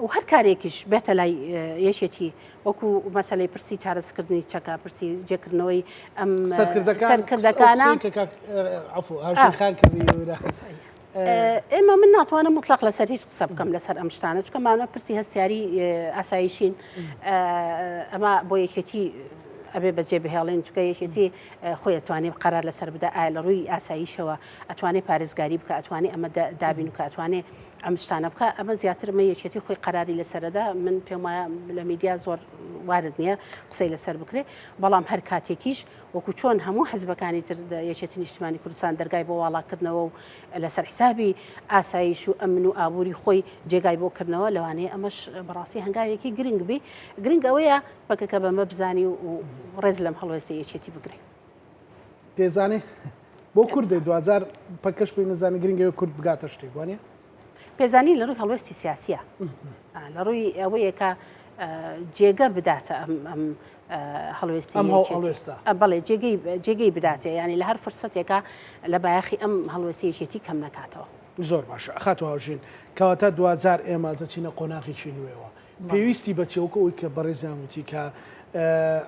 B: و هەر کارێکیش بێتە لای یەکێتی وەکو مەسەلەی پرسی چارەسەرکردنی چەکە پرسی جێکردنەوەی ئەم سەرکردەکانە ئێمە من ناتوانم مطلق لەسەر هیچ قسە بکەم لەسەر ئەم شتانە چکە ماوە پرسی هەستیاری ئاسایشین ئەمە بۆ یەکێتی ئەبێ بەجێ بهێڵین چکە یەکێتی خۆی ئەتوانێت قەرار لەسەر بدە ئایا لە ڕووی ئاسایشەوە ئەتوانێت پارێزگاری بکە ئەتوانێت ئەمە دابین و کە ئەتوانێت ئەم شتانە بکە ئەمە زیاتر مە یەکێتی خۆی قەراری لەسەردا من پێم وایە لە میدیا زۆر وارد نییە قسەی لەسەر بکرێ، بەڵام هەر کاتێکیش وەکو چۆن هەموو حزبەکانی تر یەکێتی نیشتیمانی کوردستان دەرگای بۆ واڵاکردنەوە و لەسەر حسابی ئاسایش و ئەمن و ئابووری خۆی جێگای بۆکردنەوە لەوانەیە ئەمەش بەڕاستی هەنگاوێکی گرنگ بێ، گرنگ ئەوەیە پەکەکە بەمە بزانی و ڕێز لەم هەڵوێستی یەکێتی بگرێ.
A: پێزانێ بۆ کوردی 2000 پەکەش پێی نەزانانی گرنگەوە کورد بگاتە شتێک وانە؟
B: پێزانی لە ڕووی هەڵوێستی سیاسیە، لە ڕووی ئەوەیە کە جێگە بداتە ئەم هەڵوێستی بەڵێ جێگەی بداتێ، ینی لە هەر فرسەتێکە لە بایەخی ئەم هەڵوێستی یەکێتی کەم نەکاتەوە.
A: زۆر باشە خاتوهاوژین کەواتە 2000 ئێمە دەچینە قۆناغێکی نوێەوە پێویستی بەچێوکە ئەوی کە بەڕێزیانوتی کە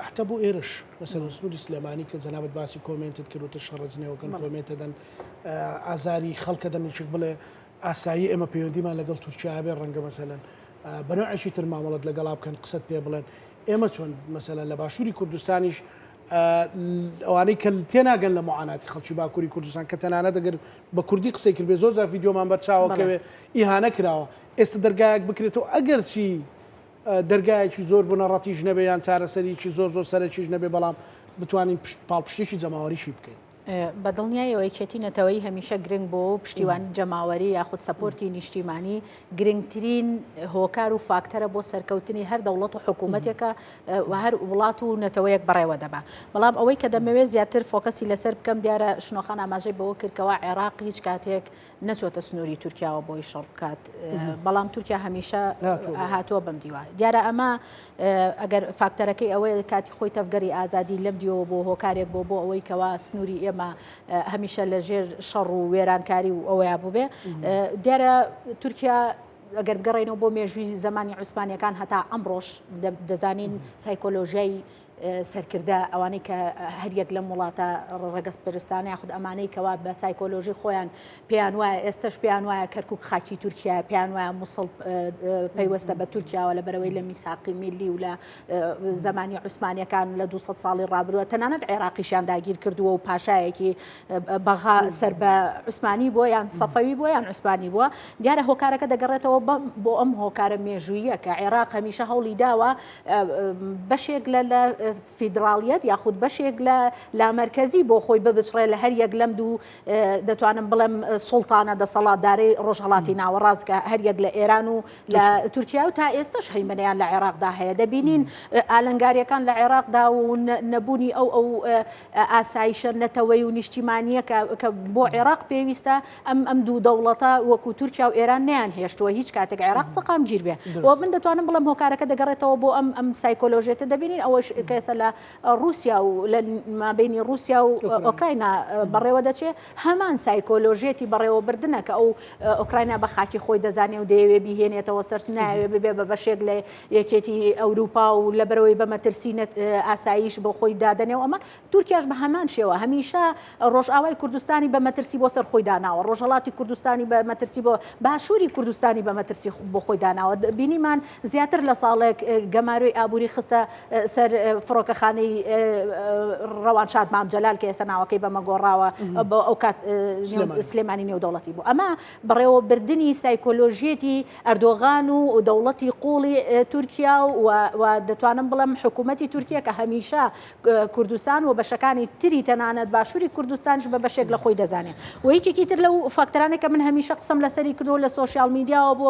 A: حتا بۆ ئێرش مەسەلەن سنووری سلێمانی کە جەنابەت باسی کۆمنتت کردوتە شەڕەجنەوەکەن کۆمنتە دەن ئازاری خەڵکە دەنیچک بڵێ ئاسایی ئێمە پەیوەندیمان لەگەڵ تورکیا بێ ڕەنگە مەسەلەن بەنوعشی تر مامەڵەت لەگەڵا بکەن قسەت پێ بڵێن ئێمە چۆن مەسەلەن لە باشووری کوردستانیش ئەوانەی کە تێناگەن لە معاناتی خەڵکی باکووری کوردستان کە تەنانەت دەگەر بە کوردی قسەی کرد بێ زۆر جار ڤیدیۆمان بەرچاوەکەوێ ئیهانە کراوە ئێستا دەرگایەک بکرێتەوە ئەگەر چی دەرگایەکی زۆر بنەڕەتیش نەبێ یان چارەسەریکی زۆر سەرەکیش نەبێ بەڵام بتوانین پاڵپشتێکی جەماوەریشی بکەین.
C: بەدڵنیایەوە یەکێتی نەتەوەی هەمیشە گرنگ بۆ پشتیوانی جەماوەری یاخود سەپۆرتی نیشتیمانی گرنگترین هۆکار و فاکتەرە بۆ سەرکەوتنی هەر دەوڵەت و حکوومەتێکە و هەر وڵات و نەتەوەیەک بەڕێوە دەبا، بەڵام ئەوەی کە دەمەوێت زیاتر فۆکەسی لەسەر بکەم دیارە شنۆخان ئاماژەی بەوە کردکەوە عێراق هیچ کاتێک نەچۆتە سنووری تورکیاوە بۆی شەڕ بکات، بەڵام تورکیا هەمیشە هاتووە بەم دیوە دیارە ئەمە ئەگەر فاکتەرەکەی ئەوەیە کاتی خۆی تەفگەری ئازادی لەم دیەوە بۆ هۆکارێک بۆ ئەوەی کەوا سنووری ئێمە هەمیشە لە ژێر شەڕ و وێرانکاری و ئەوەیە بوو بێ دیارە تورکیا ئەگەر بگەڕێنەوە بۆ مێژووی زمانی عوسمانیەکان هەتا ئەمڕۆژ دەزانین سایکۆلۆژیای سەرکردە ئەوانەی کە هەریەک لەم وڵاتە ڕەگەز پەرستانە یاخود ئەمانەی کەوا بە سایکۆلۆژی خۆیان پێیان وایە ئێستش پێیان وایە کەرکووک خاکی تورکیا پێیان وایە مووسڵ پەیوەستە بە تورکیاوە لە بەرەوەی لە میساقی میلی و لە زمانی عوسمانیەکان لە 200 ساڵی ڕابردووە تەنانەت عێراقیشیان داگیر کردووە و پاشایەکی بەغا سەر بە عوسمانی بووە یان سەفەوی بووە یان عوسمانی بووە دیارە هۆکارەکە دەگەڕێتەوە بۆ ئەم هۆکارە مێژوویە کە عێراق هەمیشە هەوڵی داوە بەشێک لە فیدراالیەت یاخود بەشێک لە مرکزی بۆ خۆی ببچڕێ لە هەر یەک لەم دوو دەتوانم بڵێم سوڵتانە دەسەڵاتدارەی ڕۆژهەڵاتی ناوەڕاستکە هەر یەک لە ئێران و لە تورکیا و تا ئێستش هەیمنەیان لە عێراقدا هەیە دەبینین ئالنگاریەکان لە عێراقدا و نەبوونی ئەو ئاسایشە نەتەوەی و نیشتیمانیە کە بۆ عێراق پێویستە ئەم دوو دەوڵەتە وەکو تورکیا و ئێران نیان هێشتووە هیچ کاتێک عێراق سەقام گیر بێ و من دەتوانم بڵم هۆکارەکە دەگەڕێتەوە بۆ ئەم سایکۆلۆژیێتە دەبینین ئەوەش کەسە لە رووسیا و لە مابینی رووسیا و ئۆکراینا بەڕێوە دەچێت هەمان سایکۆلۆژیەتی بەڕێوەبردنە کە ئەو ئۆکراینا بە خاکی خۆی دەزانێ و دەیەوێ بیهێنێتەوە سەر ناوێ ببێ بە بەشێک لە یەکێتی ئەوروپا و لە بەرەوەی بە مەترسینە ئاسایش بۆ خۆی دادنێ و ئەمە تورکیاش بە هەمان شێوە هەمیشە ڕۆژئاوای کوردستانی بە مەترسی بۆ سەر خۆی داناوە ڕۆژهەڵاتی کوردستانی بە مەترسی بۆ باشووری کوردستانی بە مەترسی بۆ خۆی داناوە بینیمان زیاتر لە ساڵێک گەماروی ئابووری خستە سەر فڕۆکەخانەی ڕەوانشاد مامجەلال کە ئێستا ناوەکەی بەمە گۆڕاوە بە ئەو کات سلێمانی نێودەوڵەتی بوو ئەمە بەڕێوەبردننی سایکۆلۆژیەتی ئەردۆغان و دەوڵەتی قوڵی تورکیا و دەتوانم بڵم حکوومەتی تورکیا کە هەمیشە کوردستان و بەشەکانی تری تەنانەت باشووری کوردستانش بە بەشێک لە خۆی دەزانێت و یەکێکی تر لەو فاکتەرانێک کە من هەمیشە قسەم لەسەری کردو لە سۆشیال میدیاوە بۆ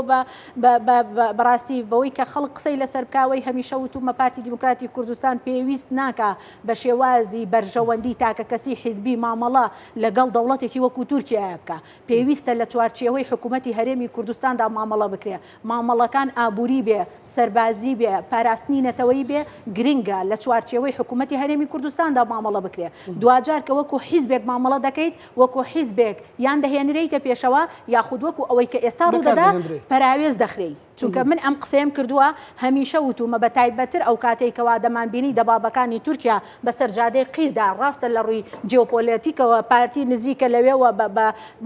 C: بەڕاستی بەوەی کە خەڵک قسەی لەسەر بکاوەی هەمیشە وتومە پارتی دیموکراتی کوردستان پێویست ناکە بە شێوازی بەرژەوەندی تاکە کەسی حیزبی مامەڵە لەگەڵ دەوڵەتێکی وەکو تورکیا بکە پێویستە لە چوارچێوەی حکوومەتی هەرێمی کوردستاندا مامەڵە بکرێ مامەڵەکان ئابووری بێ سەربازی بێ پاراستنی نەتەوەی بێ گرنگە لە چوارچێوەی حکوومەتی هەرێمی کوردستاندا مامەڵە بکرێ دوجار کە وەکو حیزبێک مامەڵە دەکەیت وەکو حیزبێک یان دەهێنرێتە پێشەوە یاخود وەکو ئەوەی کە ئێستا ڕوودەدا پەراوێز دەخرێ چونکە من ئەم قسەم کردووە هەمیشە وتومە بە تایبەتر ئەو کاتێکەوە دەمانبینی دەبابەکانی تورکیا بە سەرجادەی قیردا ڕاستە لە ڕووی جیۆپۆلیتیکەوە پارتی نزیکە لەوێەوە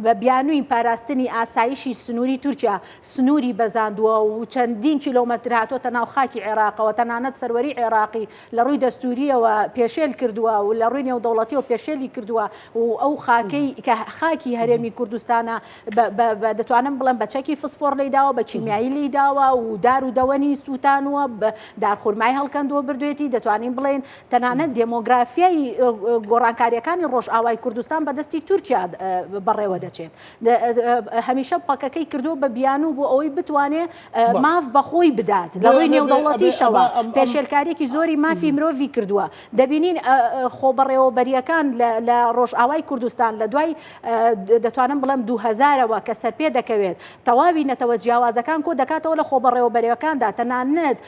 C: بە بیانووی پاراستنی ئاسایشی سنووری تورکیا سنووری بەزاندووە و چەندین کیلۆمەتر هاتۆتە ناو خاکی عێراقەوە تەنانەت سەروەری عێراقی لە ڕووی دەستوریەوە پێشێل کردووە و لە ڕووی نێودەوڵەتی و پێشێلی کردووە و ئەو خاکەی کە خاکی هەرێمی کوردستانە دەتوانم بڵم بە چەکی فسفۆر لەیداوە بە کیمیایی لەیداوە و دار و دەوەنی سووتانوە دارخورمای هەڵکەندووە بردوێتی دەتوانین بڵێن تەنانەت دێمۆگرافیای گۆڕانکاریەکانی ڕۆژئاوای کوردستان بەدەستی تورکیا بەڕێوە دەچێت هەمیشە پەکەکەی کردو بە بیانوو بۆ ئەوەی بتوانێت ماف بەخۆی بدات لە ڕووی نێودەوڵەتیشەوە پێشێلکاریەکی زۆری مافی مرۆڤی کردووە دەبینین خۆبەڕێوەبەریەکان لە ڕۆژئاوای کوردستان لە دوای دەتوانم بڵم 2000ەوە کە سەرپێ دەکەوێت تەواوی نەتەوە جیاوازەکان کۆ دەکاتەوە لە خۆبەڕێوەبەریەکاندا تەنانەت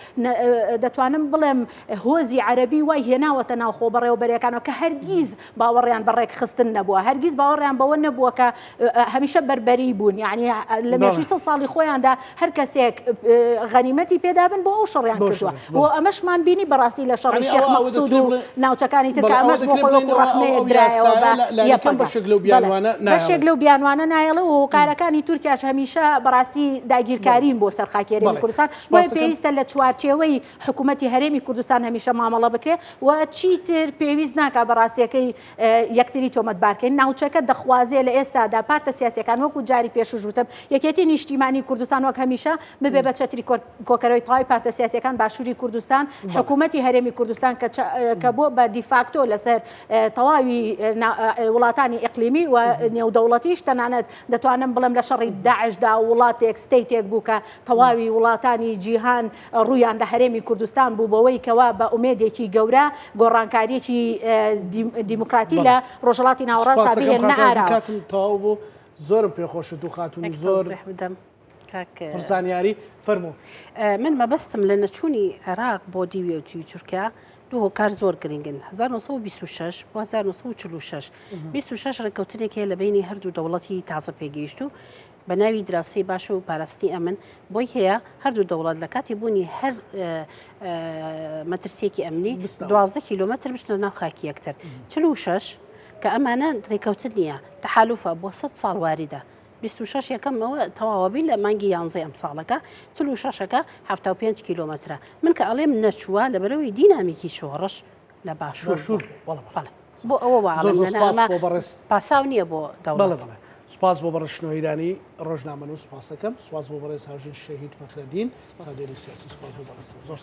C: دەتوانم بڵێم هۆزی عەرەبی وای هێناوەتە ناو خۆبەڕێوەبەریەکانەوە کە هەرگیز باوەڕیان بە ڕێکخستن نەبووە هەرگیز باوەڕیان بەوە نەبووە کە هەمیشە بەربەری بوون یعنی لە مێژووی ساڵی خۆیاندا هەر کەسێک غەنیمەتی پێدابن بۆ ئەو شەڕیان کردووە و ئەمەشمان بینی بەڕاستی لە شەڕی شێخ مەقسوود و ناوچەکانی تر کە ئەمەش بۆ خۆی وەکو ڕەخنەیەک درایەوە بەشێک لەو بیانوانە نایڵێ و هۆکارەکانی تورکیاش هەمیشە بەڕاستی داگیرکارین بۆ سەرخاکی هەرێمی کوردستان بۆیە پێویستە لە چوارچێوەی حکوومەتی هەرێمی کوردستان هەمیشە مامەڵە بکرێ و چیتر پێویست ناکە بەڕاستیەکەی یەکتری تۆمەتبارکەین ناوچەکە دەخوازێ لە ئێستادا پارتە سیاسیەکان وەکو جاری پێشوژوتم یەکێتی نیشتیمانی کوردستان وەک هەمیشە ببێ بە چەتری کۆکەرەوەی تەواوی پارتە سیاسیەکان باشووری کوردستان حکوومەتی هەرێمی کوردستان کە بۆ بە دیفاکتۆ لەسەر تەواوی وڵاتانی ئیقلیمی و نێودەوڵەتیش تەنانەت دەتوانم بڵم لە شەڕی داعشدا وڵاتێک ستەیتێک بوو کە تەواوی وڵاتانی جیهان ڕوویان لە هەرێمی کوردستان بوو بەوەی کەوا بە ئومێدێکی گەورە گۆڕانکاریەکی دیموکراتی لە ڕۆژهەڵاتی ناوەڕاستدا بهێنە ئاراوە
A: زۆرم پێخۆشت و خاتونی زۆر پرسانیاری فەرموو
B: من مەبەستم لە نەچوونی عێراق بۆ دیوێتی تورکیا دوو هۆکار زۆر گرنگن 1926 بۆ 1946 26 ڕێککەوتنێک هەیە لە بینی هەردوو دەوڵەتی تازە پێگەیشت و بە ناوی دراوسەی باش و پاراستنی ئەمن بۆی هەیە هەردوو دەوڵەت لە کاتی بوونی هەر مەترسیەکی ئەمنی 12 کیلۆمەتر بچنە ناو خاکی یەکتر 46 کە ئەمانە ڕێککەوتن نییە تەحالوفە بۆ 100 ساڵ واریدە 26 یەکەمەوە تەواوەبی لە مانگی 11 ئەم ساڵەکە 46ەکە 75 کیلۆمەترە من کە ئەڵێم نەچووە لە بەرەوەی دینامیکی شۆڕش لە باشوور
A: بۆ
B: بۆ ئەوە پاساو نییە بۆ دەوڵەت
A: سپاس بۆ بەڕشنەوە ئیرانی ڕۆژنامە و سپاس دەکەم سپاس بۆ بەڕێز هاوژین شەهید فەخرەدین چاودێری سیاسی سپاس بۆ بەڕێز زۆر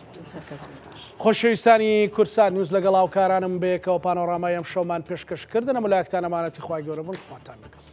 A: خۆشەویستانی کورسان نیوز لەگەڵ هاوکارانم بەیەکەوە پانۆڕامای ئەم شەومان پێشکەشکردن ئەمە لایەکتان ئەمانەتی خوای گەورە بن خواتان لەگەڵ